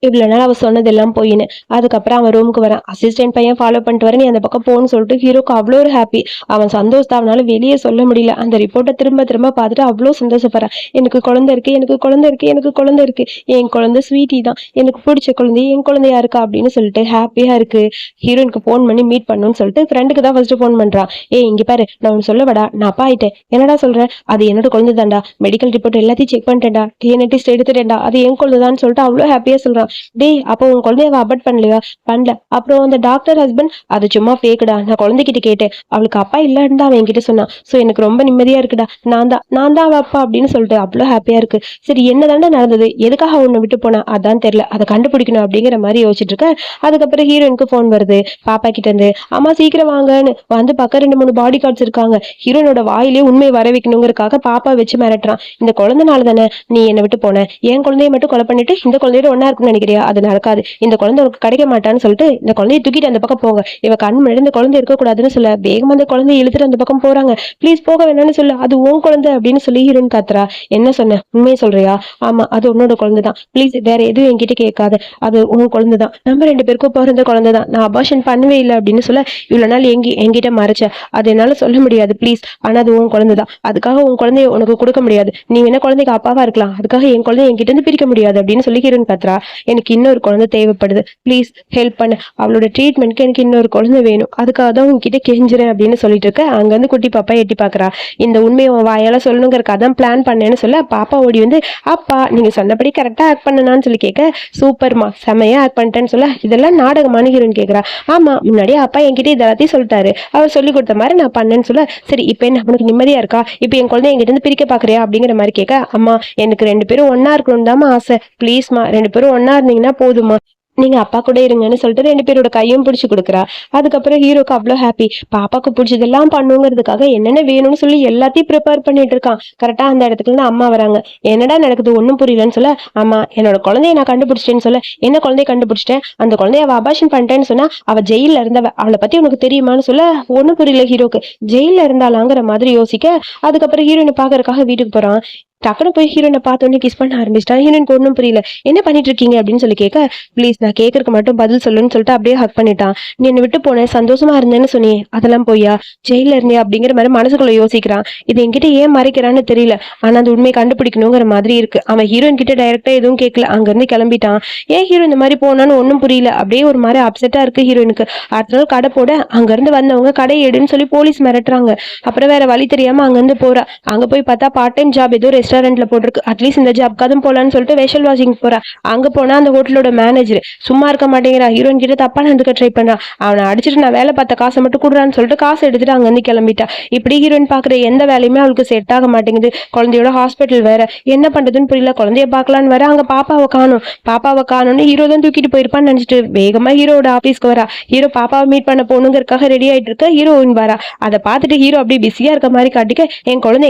இவ்வளவு நாள் அவ சொன்னதெல்லாம் போயின்னு. அதுக்கப்புறம் அவன் ரூமுக்கு வரான். அசிஸ்டன்ட் பையன் ஃபாலோ பண்ணிட்டு வர, நீ அந்த பக்கம் போன்னு சொல்லிட்டு ஹீரோக்கு அவ்வளோ ஒரு ஹாப்பி. அவன் சந்தோஷத்தை அவனால வெளியே சொல்ல முடியல. அந்த ரிப்போர்ட்டை திரும்ப திரும்ப பார்த்துட்டு அவ்வளோ சந்தோஷப்படுறான். எனக்கு குழந்தை இருக்கு, எனக்கு குழந்தை இருக்கு, எனக்கு குழந்தை இருக்கு, என் குழந்தை ஸ்வீட்டி தான், எனக்கு பிடிச்ச குழந்தை என் குழந்தையா இருக்கா அப்படின்னு சொல்லிட்டு ஹாப்பியா இருக்கு. ஹீரோனுக்கு போன் பண்ணி மீட் பண்ணணும்னு சொல்லிட்டு ஃப்ரெண்டுக்கு தான் ஃபர்ஸ்ட் போன் பண்றான். இங்க பாரு நான் ஒன்று சொல்லவடா, நான் அப்பா ஆயிட்டேன். என்னடா சொல்றேன், அது என்னோட குழந்தை தான்டா, மெடிக்கல் ரிப்போர்ட் எல்லாத்தையும் செக் பண்ணிட்டேன்டா, டிஎன்ஏ டெஸ்ட் எடுத்துட்டேன்டா, அது என் குழந்தைதான்னு சொல்லிட்டு அவ்வளோ ஹாப்பியா சொல்றான். டேய் அப்போ உன் குழந்தைய அபார்ட் பண்ணலையா, பண்ணல, அப்புறம் அந்த டாக்டர் ஹஸ்பண்ட் அது சும்மா ஃபேக்குடா, நான் குழந்தைகிட்ட கேட்டேன், அவளுக்கு அப்பா இல்லன்னு தான் அவன் என்கிட்ட சொன்னான், ஸோ எனக்கு ரொம்ப நிம்மதியா இருக்குடா, நான் தான் அவ அப்பா அப்படின்னு சொல்லிட்டு அவ்வளோ ஹாப்பியா இருக்கு. சரி என்னதாண்டா நடந்தது, எதுக்காக உன்னை விட்டு போனா அதான் தெரியல, அதை கண்டுபிடிக்கணும் அப்படிங்கிற மாதிரி யோசிச்சுட்டு இருக்க. அதுக்கப்புறம் ஹீரோயினுக்கு ஃபோன் வருது பாப்பா கிட்ட இருந்து, அம்மா சீக்கிரம் வாங்கன்னு வந்து பார்க்க 2-3 பாடி கார்ட்ஸ் இருக்காங்க. ஹீரோனோட வாயிலே உண்மை வர வைக்கணுங்கிறதுக்காக பாப்பா வச்சு மிரட்டுறான். இந்த குழந்தைனால தானே நீ என்னை விட்டு போன, என் குழந்தைய மட்டும் கொலை பண்ணிட்டு இந்த குழந்தையோட ஒன்னா இருக்குன்னு நினைக்கிறியா, அது நடக்காது, இந்த குழந்தை உனக்கு கிடைக்க மாட்டான்னு சொல்லிட்டு இந்த குழந்தைய தூக்கிட்டு அந்த பக்கம் போங்க, இவ கண் முன்னாடி இந்த குழந்தை இருக்கக்கூடாதுன்னு சொல்ல வேகமா அந்த குழந்தைய இழுத்துட்டு அந்த பக்கம் போறாங்க. ப்ளீஸ் போக வேணாம்னு சொல்ல, அது உன் குழந்தை அப்படின்னு சொல்லி ஹீரோயின் காத்துறா. என்ன சொன்ன, உண்மையை சொல்றியா, ஆமா அது உன்னோட குழந்தை தான், ப்ளீஸ் வேற எதுவும் என்கிட்ட கேட்காத, அது உன் குழந்தை தான், நம்ம 2 பேருக்கும் பிறந்த குழந்தை தான், நான் அபார்ஷன் பண்ணவே இல்லை அப்படின்னு சொல்ல, இவ்வளவு நாள் என்கிட்ட மறைச்ச, அது என்னால சொல்ல முடியாது ப்ளீஸ், ஆனா அது உன் குழந்தை தான், அதுக்காக உன் குழந்தைய உனக்கு கொடுக்க முடியாது, நீ என்ன குழந்தைக்கு அப்பாவா இருக்கலாம், அதுக்காக என் குழந்தைய என்கிட்ட இருந்து பிரிக்க முடியாது அப்படின்னு சொல்லி ஹீரோயின் காத்துறா. எனக்கு இன்னொரு குழந்தை தேவைப்படுது, ப்ளீஸ் ஹெல்ப் பண்ணு, அவளோட ட்ரீட்மெண்ட்க்கு எனக்கு இன்னொரு குழந்தை வேணும், அதுக்காக தான் உங்ககிட்ட கெஞ்சுறேன் அப்படின்னு சொல்லிட்டு இருக்க. அங்க வந்து குட்டி பாப்பா எட்டி பாக்குறா. இந்த உண்மையை உன் வாயால சொல்லணுங்கிறதுக்காக தான் பிளான் பண்ணேன்னு சொல்ல, பாப்பா ஓடி வந்து அப்பா நீங்க சொன்னபடி கரெக்டா ஆக்ட் பண்ணனான்னு சொல்லி கேட்க, சூப்பர்மா செமையா ஆக்ட் பண்ணிட்டேன்னு சொல்ல, இதெல்லாம் நாடகமான ஹீரோன்னு கேட்கறா. ஆமா முன்னாடியே அப்பா என்கிட்ட இதெல்லாத்தையும் சொல்லிட்டாரு, அவர் சொல்லி கொடுத்த மாதிரி நான் பண்ணேன்னு சொல்ல, சரி இப்ப என்ன உனக்கு நிம்மதியா இருக்கா, இப்ப என் குழந்தை என்கிட்ட இருந்து பிரிக்க பாக்குறியா அப்படிங்கிற மாதிரி கேட்க, அம்மா எனக்கு 2 பேரும் ஒன்னா இருக்கணும் தான் ஆசை, ப்ளீஸ்மா 2 பேரும் ஒன்னா இருந்தீங்கன்னா போதுமா, நீங்க அப்பா கூட இருங்கன்னு சொல்லிட்டு 2 பேரோட கையும் பிடிச்சு கொடுக்குறா. அதுக்கப்புறம் ஹீரோக்கு அவ்வளோ ஹாப்பி. பாப்பாக்கு பிடிச்சதெல்லாம் பண்ணுங்கிறதுக்காக என்னென்ன வேணும்னு சொல்லி எல்லாத்தையும் ப்ரிப்பேர் பண்ணிட்டு இருக்கான். கரெக்டா அந்த இடத்துக்கு இருந்து அம்மா வராங்க. என்னடா நடக்குது ஒன்றும் புரியலன்னு சொல்ல, அம்மா என்னோட குழந்தைய நான் கண்டுபிடிச்சிட்டேன்னு சொல்ல, என்ன குழந்தைய கண்டுபிடிச்சிட்டேன், அந்த குழந்தைய அவ அபாஷன் பண்ணிட்டேன்னு சொன்னா அவ ஜெயில இருந்தவ, அவளை பத்தி உனக்கு தெரியுமான்னு சொல்ல ஒன்றும் புரியல ஹீரோக்கு. ஜெயில இருந்தாலாங்கிற மாதிரி யோசிக்க, அதுக்கப்புறம் ஹீரோயினை பாக்குறதுக்காக வீட்டுக்கு போறான். டக்குனு போய் ஹீரோனை பார்த்தோன்னே கிஸ் பண்ண ஆரம்பிச்சிட்டான். ஹீரோனுக்கு ஒன்றும் புரியல. என்ன பண்ணிட்டு இருக்கீங்க அப்படின்னு சொல்லி கேட்க, ப்ளீஸ் நான் கேட்கறதுக்கு மட்டும் பதில் சொல்லுன்னு சொல்லிட்டு அப்படியே ஹக் பண்ணிட்டான். நீ என்னை விட்டு போனேன் சந்தோஷமா இருந்தேன்னு சொன்னியே, அதெல்லாம் போய்யா, ஜெயில இருந்தே அப்படிங்கிற மாதிரி மனசுக்குள்ள யோசிக்கிறான். இது என்கிட்ட ஏன் மறைக்கிறான்னு தெரியல, ஆனா அந்த உண்மையை கண்டுபிடிக்கணுங்கிற மாதிரி இருக்கு. அவன் ஹீரோயின் கிட்ட டைரக்டா எதுவும் கேட்கல, அங்கிருந்து கிளம்பிட்டான். ஏன் ஹீரோ இந்த மாதிரி போனான்னு ஒன்றும் புரியல. அப்படியே ஒரு மாதிரி அப்செட்டா இருக்கு ஹீரோயினுக்கு. அடுத்த நாள் கடை போட அங்கிருந்து வந்தவங்க கடை எடுன்னு சொல்லி போலீஸ் மிரட்டுறாங்க. அப்புறம் வேற வழி தெரியாம அங்கிருந்து போறா. அங்க போய் பார்த்தா பார்ட் டைம் ஜாப் ஏதோ ரெஸ்டாரண்ட்ல போட்டிருக்கு. அட்லீஸ்ட் இந்த ஜாப்காதும் போலான்னு சொல்லிட்டு வெஷல் வாஷிங் போறா. அங்க போனா அந்த ஹோட்டலோட மேனேஜர் சும்மா இருக்க மாட்டேங்கிறா. ஹீரோயின் கிட்ட தப்பா நடந்துக்க ட்ரை பண்றான். அவனை அடிச்சுட்டு நான் வேலை பார்த்த காசை மட்டும் கொடுறான்னு சொல்லிட்டு காசை எடுத்துட்டு அங்க இருந்து கிளம்பிட்டா. இப்படி ஹீரோயின் பாக்குற எந்த வேலையுமே அவளுக்கு செட் ஆக மாட்டேங்குது. குழந்தையோட ஹாஸ்பிட்டல் வேற, என்ன பண்றதுன்னு புரியல. குழந்தைய பாக்கலான்னு வர அங்க பாப்பாவை காணும்னு ஹீரோ தான் தூக்கிட்டு போயிருப்பான்னு நினைச்சிட்டு வேகமா ஹீரோட ஆபீஸ்க்கு வரா. ஹீரோ பாப்பாவை மீட் பண்ண போகணுங்கிறதுக்காக ரெடி ஆயிட்டு இருக்க. ஹீரோயின் வரா. அதை பார்த்துட்டு ஹீரோ அப்படியே பிஸியா இருக்க மாதிரி காட்டிக்க, என் குழந்தை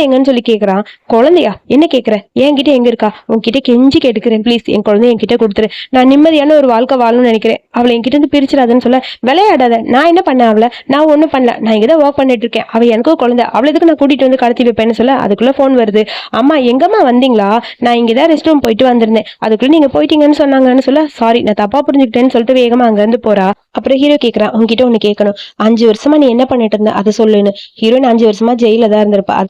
எங்கன்னு சொல்லி கேக்குறான். குழந்தையா என்ன கேக்குற, என்கிட்ட எங்க இருக்கா, உன்கிட்ட கெஞ்சி கேட்டுக்கிறேன் ப்ளீஸ் என் குழந்தை என்கிட்ட கொடுத்துரு, நான் நிம்மதியான ஒரு வாழ்க்கை வாழணும்னு நினைக்கிறேன், அவளை என்கிட்ட இருந்து பிரிச்சிடாதுன்னு சொல்ல, விளையாடாத, நான் என்ன பண்ணேன் அவளை, நான் ஒன்றும் பண்ணல, நான் இங்கதான் ஒர்க் பண்ணிட்டு இருக்கேன், அவ எனக்கும் குழந்தை, அவளுக்கு நான் கூட்டிட்டு வந்து கடத்தி வைப்பேன்னு சொல்ல, அதுக்குள்ள போன் வருது. அம்மா எங்கம்மா வந்தீங்களா, நான் இங்கதான் ரெஸ்ட் ரூம் போயிட்டு வந்திருந்தேன், அதுக்குள்ள நீங்க போயிட்டீங்கன்னு சொன்னாங்கன்னு சொல்ல, சாரி நான் தப்பா புரிஞ்சுக்கிட்டேன்னு சொல்லிட்டு வேகமா அங்க இருந்து போறா. அப்புறம் ஹீரோ கேக்குறான், உங்ககிட்ட ஒண்ணு கேட்கணும், 5 வருஷமா நீ என்ன பண்ணிட்டு இருந்த அதை சொல்லுன்னு. ஹீரோயின் 5 வருஷமா ஜெயில தான் இருந்திருப்பா.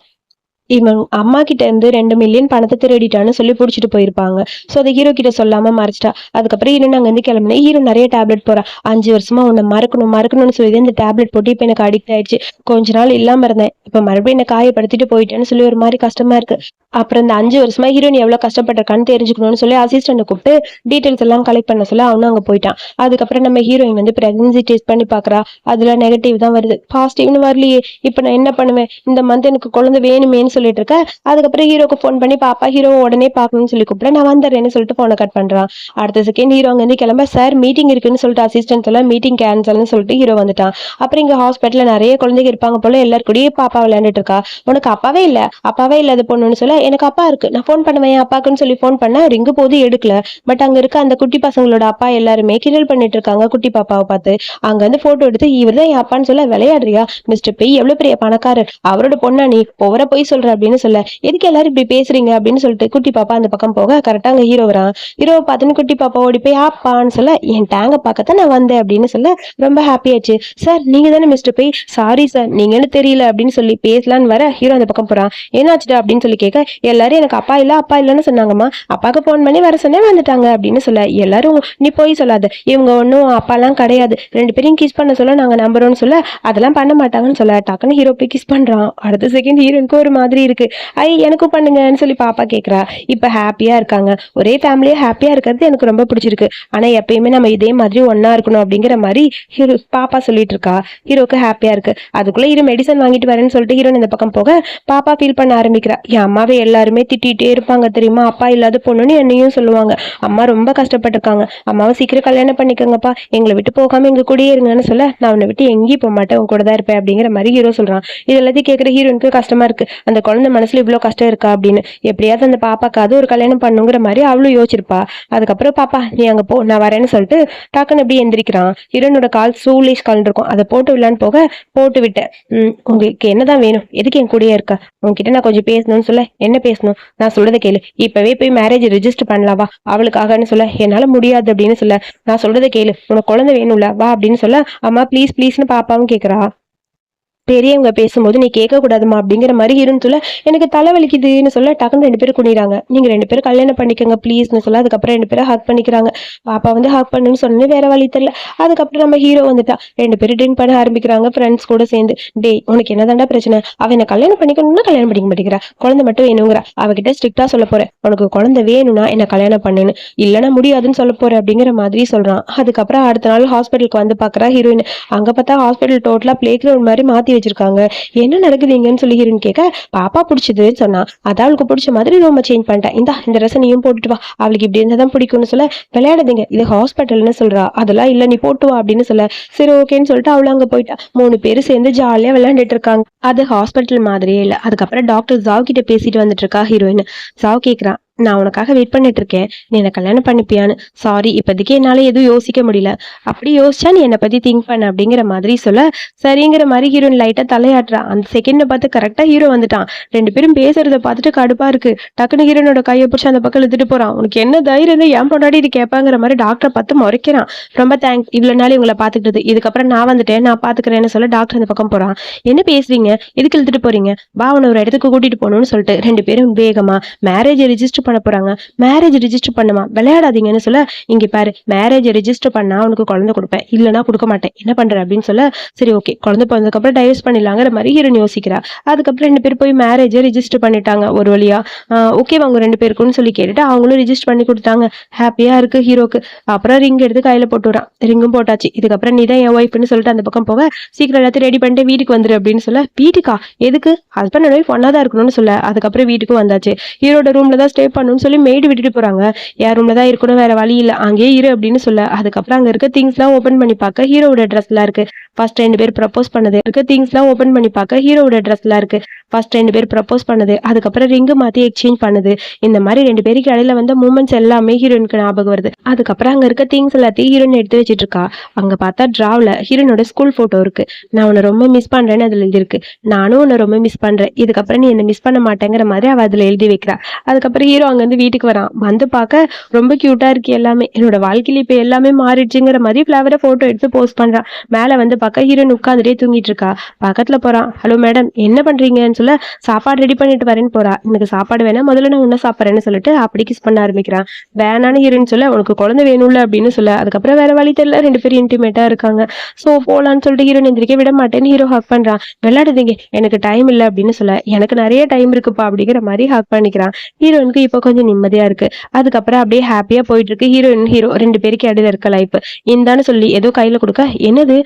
இவன் அம்மா கிட்ட இருந்து 2 மில்லியன் பணத்தை திருடிட்டான்னு சொல்லி புடிச்சிட்டு போயிருப்பாங்க. சோ அதை ஹீரோ கிட்ட சொல்லாம மறைச்சிட்டா. அதுக்கப்புறம் ஹீரோ அங்க இருந்து கிளம்பினேன். ஹீரோ நிறைய டேப்லெட் போறா. 5 வருஷமா உன்னை மறக்கணும்னு சொல்லி இந்த டேப்லெட் போட்டு இப்ப எனக்கு அடிக்ட் ஆயிடுச்சு. கொஞ்ச நாள் இல்லாம இருந்தேன், இப்ப மறுபடியும் என்ன காயப்படுத்திட்டு போயிட்டேன்னு சொல்லி ஒரு மாதிரி கஷ்டமா இருக்கு. அப்புறம் இந்த 5 வருஷமா ஹீரோயின் எவ்வளவு கஷ்டப்பட்டிருக்கான்னு தெரிஞ்சுக்கணும்னு சொல்லி அசிஸ்டன்ட் கூப்பிட்டு டீடைல்ஸ் எல்லாம் கலெக்ட் பண்ண சொல்ல அவனும் அங்க போயிட்டான். அதுக்கப்புறம் நம்ம ஹீரோயின் வந்து பிரெக்னன்சி டெஸ்ட் பண்ணி பாக்குறா. அதுல நெகட்டிவ் தான் வருது, பாசிட்டிவ்னு வரலையே, இப்ப நான் என்ன பண்ணுவேன், இந்த மந்த் எனக்கு குழந்தை வேணுமேன்னு சொல்லிட்டு இருக்க. அதுக்கப்புறம் ஹீரோக்கு போன் பண்ணி பாப்பா ஹீரோ உடனே பாக்கணும்னு சொல்லி கூப்பிட, நான் வந்துடுறேன்னு சொல்லிட்டு போனை கட் பண்றான். அடுத்த செகண்ட் ஹீரோ அங்க இருந்து கிளம்ப, சார் மீட்டிங் இருக்குன்னு சொல்லிட்டு அசிஸ்டன்ட் சொல்ல, மீட்டிங் கேன்சல்னு சொல்லிட்டு ஹீரோ வந்துட்டான். அப்புறம் இங்க ஹாஸ்பிட்டல்ல நிறைய குழந்தைங்க இருப்பாங்க போல, எல்லாரும் கூடயே பாப்பா விளையாண்டுட்டு இருக்கா. உனக்கு அப்பாவே இல்லாத பொண்ணுன்னு சொல்ல, எனக்கு அப்பா இருக்கு, நான் போன் பண்ணுவேன் அப்பாக்குன்னு சொல்லி போன் பண்ண ரிங்கு போது எடுக்கல. பட் அங்க இருக்க அந்த குட்டி பசங்களோட அப்பா எல்லாருமே கிண்டல் பண்ணிட்டு இருக்காங்க குட்டி பாப்பாவை பார்த்து. அங்க வந்து போட்டோ எடுத்து இவர் தான் என் அப்பான்னு சொல்ல, விளையாடுறியா மிஸ்டர் பெய் எவ்வளவு பெரிய பணக்காரர், அவரோட பொண்ணா நீ ஒவ்வொரு போய் சொல்ற அப்படின்னு சொல்ல, எதுக்கு எல்லாரும் இப்படி பேசுறீங்க அப்படின்னு சொல்லிட்டு குட்டி பாப்பா அந்த பக்கம் போக கரெக்டா அங்க ஹீரோ வரான். ஹீரோவை பார்த்துன்னு குட்டி பாப்பா ஓடி போய் ஆப்பான்னு சொல்ல, என் டேங்க பார்க்கத்தான் நான் வந்தேன் அப்படின்னு சொல்ல ரொம்ப ஹாப்பி ஆச்சு. சார் நீங்க தானே மிஸ்டர் பெய், சாரி சார் நீங்கன்னு தெரியல அப்படின்னு சொல்லி பேசலான்னு வர ஹீரோ அந்த பக்கம் போறான். என்னாச்சுடா அப்படின்னு சொல்லி கேட்க, எல்லாரும் எனக்கு அப்பா இல்லைன்னு சொன்னாங்கம்மா, அப்பாவுக்கு போன் பண்ணி வர சொன்னே வந்துட்டாங்க அப்படின்னு சொல்ல, எல்லாரும் நீ போய் சொல்லாத, இவங்க ஒன்னும் அப்பாலாம் கிடையாது, 2 பேரையும் கிஸ் பண்ண சொல்ல நாங்க நம்புறோம்னு சொல்ல, அதெல்லாம் பண்ண மாட்டாங்கன்னு சொல்ல டக்குன்னு ஹீரோ போய் கிஸ் பண்றான். அடுத்த செகண்ட் ஹீரோனுக்கு ஒரு மாதிரி இருக்கு. எனக்கும் பண்ணுங்கன்னு சொல்லி பாப்பா கேக்குறா. இப்ப ஹாப்பியா இருக்காங்க, ஒரே ஃபேமிலியா ஹாப்பியா இருக்கிறது எனக்கு ரொம்ப பிடிச்சிருக்கு. ஆனா எப்பயுமே நம்ம இதே மாதிரி ஒன்னா இருக்கணும் அப்படிங்கிற மாதிரி ஹீரோ பாப்பா சொல்லிட்டு இருக்கா. ஹீரோக்கு ஹாப்பியா இருக்கு. அதுக்குள்ள ஹீரோ மெடிசன் வாங்கிட்டு வரேன்னு சொல்லிட்டு ஹீரோன் இந்த பக்கம் போக பாப்பா ஃபீல் பண்ண ஆரம்பிக்கிறா. என் அம்மாவை எல்லாருமே திட்டிகிட்டே இருப்பாங்க தெரியுமா, அப்பா இல்லாத பொண்ணுன்னு என்னையும் சொல்லுவாங்க, அம்மா ரொம்ப கஷ்டப்பட்டிருக்காங்க, அம்மாவை சீக்கிரம் கல்யாணம் பண்ணிக்கோங்கப்பா, எங்களை விட்டு போகாம எங்க கூடயே இருங்கன்னு சொல்ல, நான் உன்னை விட்டு எங்கேயும் போக மாட்டேன், உன் கூட தான் இருப்பேன் அப்படிங்கிற மாதிரி ஹீரோ சொல்றான். இது எல்லாத்தையும் கேட்கிற ஹீரோனுக்கு கஷ்டமா இருக்கு, அந்த குழந்தை மனசுல இவ்வளவு கஷ்டம் இருக்கா அப்படின்னு. எப்படியாவது அந்த பாப்பாக்காவது ஒரு கல்யாணம் பண்ணுங்கிற மாதிரி அவளும் யோசிச்சிருப்பா. அதுக்கப்புறம் பாப்பா நீ அங்க போ நான் வரேன்னு சொல்லிட்டு டக்குன்னு எப்படி எந்திரிக்கிறான். ஹீரோனோட கால் சூலிஷ் கால் இருக்கும், அதை போட்டு விடலான்னு போக போட்டு விட்டேன். உங்களுக்கு என்னதான் வேணும், எதுக்கு என் கூடயே இருக்கா, உன்கிட்ட நான் கொஞ்சம் பேசணும்னு சொல்ல, என்ன பேசணும், நான் சொல்றதை கேளு, இப்பவே போய் மேரேஜ் ரெஜிஸ்டர் பண்ணலாவா அவளுக்காகன்னு சொல்ல, என்னால முடியாது அப்படின்னு சொல்ல, நான் சொல்றதை கேளு, உனக்கு குழந்தை வேணும்ல வா அப்படின்னு சொல்ல, அம்மா ப்ளீஸ் ப்ளீஸ்னு பாப்பாவும் கேக்குறா. பெரியவங்க பேசும்போது நீ கேட்க கூடாதுமா அப்படிங்கிற மாதிரி ஹீரோன்னு சொல்ல, எனக்கு தலைவலிக்குதுன்னு சொல்ல டக்குன்னு 2 பேரும் குனிறாங்க. நீங்க 2 பேரும் கல்யாணம் பண்ணிக்கோங்க ப்ளீஸ்னு சொல்ல, அதுக்கப்புறம் 2 பேரும் ஹக் பண்ணிக்கிறாங்க. பாப்பா வந்து ஹக் பண்ணுன்னு சொன்னே வேற வழி தெரியல. அதுக்கப்புறம் நம்ம ஹீரோ வந்துட்டா. 2 பேரும் ட்ரிங்க் பண்ண ஆரம்பிக்கிறாங்க ஃப்ரெண்ட்ஸ் கூட சேர்ந்து. டே உனக்கு என்னதாண்டா பிரச்சனை, அவ என்ன கல்யாணம் பண்ணிக்கணும்னா கல்யாணம் பண்ணிக்க மாட்டேங்கிறா, குழந்தை மட்டும் வேணுங்கிறா, அவகிட்ட ஸ்ட்ரிக்டா சொல்ல போறேன், உனக்கு குழந்தை வேணும்னா என்ன கல்யாணம் பண்ணுன்னு, இல்லைன்னா முடியாதுன்னு சொல்ல போறேன் அப்படிங்கிற மாதிரி சொல்றான். அதுக்கப்புறம் அடுத்த நாள் ஹாஸ்பிட்டலுக்கு வந்து பாக்குறா ஹீரோயின். அங்க பார்த்தா ஹாஸ்பிட்டல் டோட்டலா பிளே கிரவுண்ட் மாதிரி மாத்தி மாத்தி வச்சிருக்காங்க, என்ன நடக்குதுங்கன்னு சொல்லி ஹீரோயின் கேட்க, பாப்பா பிடிச்சதுன்னு சொன்னா, அதான் அவளுக்கு பிடிச்ச மாதிரி ரூமை சேஞ்ச் பண்ணிட்டேன், இந்த ட்ரெஸ் நீயும் போட்டுட்டு வா, அவளுக்கு இப்படி இருந்தாதான் பிடிக்கும்னு சொல்ல, விளையாடுதுங்க இது ஹாஸ்பிட்டல்னு சொல்றா, அதெல்லாம் இல்ல நீ போட்டு வா அப்படின்னு சொல்ல, சரி ஓகேன்னு சொல்லிட்டு அவளும் அங்க போயிட்டா. 3 பேரும் சேர்ந்து ஜாலியா விளையாண்டுட்டு இருக்காங்க. அது ஹாஸ்பிட்டல் மாதிரியே இல்ல. அதுக்கப்புறம் டாக்டர் ஜாவ் கிட்ட பேசிட்டு வந்துட்டு இருக்கா ஹீரோயின். ஜாவ் கேக்குறான், நான் உனக்காக வெயிட் பண்ணிட்டு இருக்கேன், நீ என்ன கல்யாணம் பண்ணிப்பியான்னு. சாரி இப்போதைக்கு என்னால எதுவும் யோசிக்க முடியல, அப்படி யோசிச்சா நீ என்னை பத்தி திங்க் பண்ண அப்படிங்கிற மாதிரி சொல்ல, சரிங்கிற மாதிரி ஹீரோயின் லைட்டா தலையாட்டுறா. அந்த செகண்ட பார்த்து கரெக்டா ஹீரோ வந்துட்டான். 2 பேரும் பேசுறத பார்த்துட்டு கடுப்பா இருக்கு. டக்குனு ஹீரோனோட கையை பிடிச்சி அந்த பக்கம் இழுத்துட்டு போறான். உனக்கு என்ன தைரியம் இருந்தா ஏன் பொண்டாடி இது கேட்பாங்கிற மாதிரி டாக்டரை பார்த்து முறைக்கிறான். ரொம்ப தேங்க்ஸ், இவ்வளவு நாள் இவங்களை பாத்துக்கிட்டது, இதுக்கப்புறம் நான் வந்துட்டேன், நான் பாத்துக்கிறேன்னு சொல்ல டாக்டர் அந்த பக்கம் போறான். என்ன பேசுறீங்க, எதுக்கு இழுத்துட்டு போறீங்க, வா உன்னை ஒரு இடத்துக்கு கூட்டிட்டு போகணும்னு சொல்லிட்டு 2 பேரும் வேகமா மேரேஜ் ரிஜிஸ்டர் பண்ண போறாங்க. மேரேஜ் ரிஜிஸ்டர் பண்ணுமா, விளையாடாதீங்கன்னு சொல்ல, இங்க பாரு மேரேஜ் ரிஜிஸ்டர் பண்ணா உனக்கு குழந்தை கொடுப்பேன், இல்லைன்னா கொடுக்க மாட்டேன், என்ன பண்ற அப்படின்னு சொல்ல, சரி ஓகே குழந்தை பிறந்ததுக்கு அப்புறம் டைவர்ஸ் பண்ணிடலாங்கிற மாதிரி ஹீரோயின் யோசிக்கிறா. அதுக்கப்புறம் 2 பேர் போய் மேரேஜ் ரிஜிஸ்டர் பண்ணிட்டாங்க ஒரு வழியா. ஓகேவா அவங்க 2 பேருக்குன்னு சொல்லி கேட்டுட்டு அவங்களும் ரிஜிஸ்டர் பண்ணி கொடுத்தாங்க. ஹாப்பியா இருக்கு ஹீரோக்கு. அப்புறம் ரிங் எடுத்து கையில போட்டு வரான். ரிங்கும் போட்டாச்சு, இதுக்கப்புறம் நீ தான் என் ஒய்ஃப்னு சொல்லிட்டு அந்த பக்கம் போக, சீக்கிரம் எல்லாத்தையும் ரெடி பண்ணிட்டு வீட்டுக்கு வந்துரு அப்படின்னு சொல்ல, வீட்டுக்கா எதுக்கு, ஹஸ்பண்ட் அண்ட் ஒய்ஃப் ஒன்னா தான் இருக்கணும்னு சொல்ல, அதுக்கப்புறம் வீட்டுக்கு வந்தாச்சு. ஹீரோட ரூம்ல தான் ஸ்டே பண்ணணும்னு சொல்லி மெய்டு விட்டுட்டு போறாங்க. என் ரூம்ல தான் இருக்கணும், வேற வழி இல்ல, அங்கேயே இரு அப்படின்னு சொல்ல, அதுக்கப்புறம் அங்க இருக்க திங்ஸ் எல்லாம் ஓபன் பண்ணி பார்க்க ஹீரோட ட்ரெஸ் எல்லாம் இருக்கு. ஃபர்ஸ்ட் 2 பேர் ப்ரப்போஸ் பண்ணது இருக்க திங்ஸ் எல்லாம் ஓபன் பண்ணி பார்க்க ஹீரோட ட்ரெஸ் எல்லாம் இருக்கு. ஃபர்ஸ்ட் 2 பேர் ப்ரப்போஸ் பண்ணது, அதுக்கப்புறம் ரிங்கு மாத்தி எக்ஸ்சேஞ்ச் பண்ணது, இந்த மாதிரி 2 பேருக்கு இடையில வந்த மூமெண்ட்ஸ் எல்லாமே ஹீரோனுக்கு ஞாபகம் வருது. அதுக்கப்புறம் அங்க இருக்க திங்ஸ் எல்லாத்தையும் ஹீரோயின் எடுத்து வச்சிட்டு இருக்கா. அங்க பார்த்தா டிராவ்ல ஹீரோனோட ஸ்கூல் போட்டோ இருக்கு. நான் உன்னை ரொம்ப மிஸ் பண்றேன்னு அதுல எழுதிருக்கு. நானும் உன்னை ரொம்ப மிஸ் பண்றேன், இதுக்கப்புறம் நீ என்ன மிஸ் பண்ண மாட்டேங்கிற மாதிரி அவ அதுல எழுதி வைக்கிறா. அதுக்கப்புறம் ஹீரோ அங்க இருந்து வீட்டுக்கு வரான். வந்து பார்க்க ரொம்ப கியூட்டா இருக்கு எல்லாமே, என்னோட வாழ்க்கையில இப்ப எல்லாமே மாறிடுச்சுங்கிற மாதிரி ஃபிளவரை போட்டோ எடுத்து போஸ்ட் பண்றான். மேல வந்து பார்க்க ஹீரோயின் உட்காந்துட்டே தூங்கிட்டு இருக்கா. பக்கத்துல போறான். ஹலோ மேடம் என்ன பண்றீங்கன்னு சொல்ல, சாப்பாடு ரெடி பண்ணிட்டு வரேன்னு போறா. எனக்கு சாப்பாடு வேணா, முதல்ல நான் உன்ன சாப்பிட்றேன்னு சொல்லிட்டு அப்படி கிஸ் பண்ண ஆரம்பிக்கிறான். வேணான்னு ஹீரோயின் சொல்ல, உனக்கு குழந்தை வேணும்ல அப்படின்னு சொல்ல, அதுக்கப்புறம் வேற வழி தெரியல 2 பேரும் இன்டிமேட்டா இருக்காங்க. சோ போலான்னு சொல்லிட்டு ஹீரோயின் எந்திரிக்க விட மாட்டேன்னு ஹீரோ ஹக் பண்றான். விளையாடுதீங்க எனக்கு டைம் இல்லை அப்படின்னு சொல்ல, எனக்கு நிறைய டைம் இருக்குப்பா அப்படிங்கிற மாதிரி ஹக் பண்ணிக்கிறான். ஹீரோயினுக்கு இப்போ கொஞ்சம் நிம்மதியா இருக்கு. அதுக்கப்புறம் அப்படியே ஹாப்பியா போயிட்டு இருக்கு. ஹீரோயின் ஹீரோ 2 பேருக்கு இடையில இருக்க லைஃப் இந்தான்னு சொல்லி ஏதோ கையில கொடுக்க, என்னது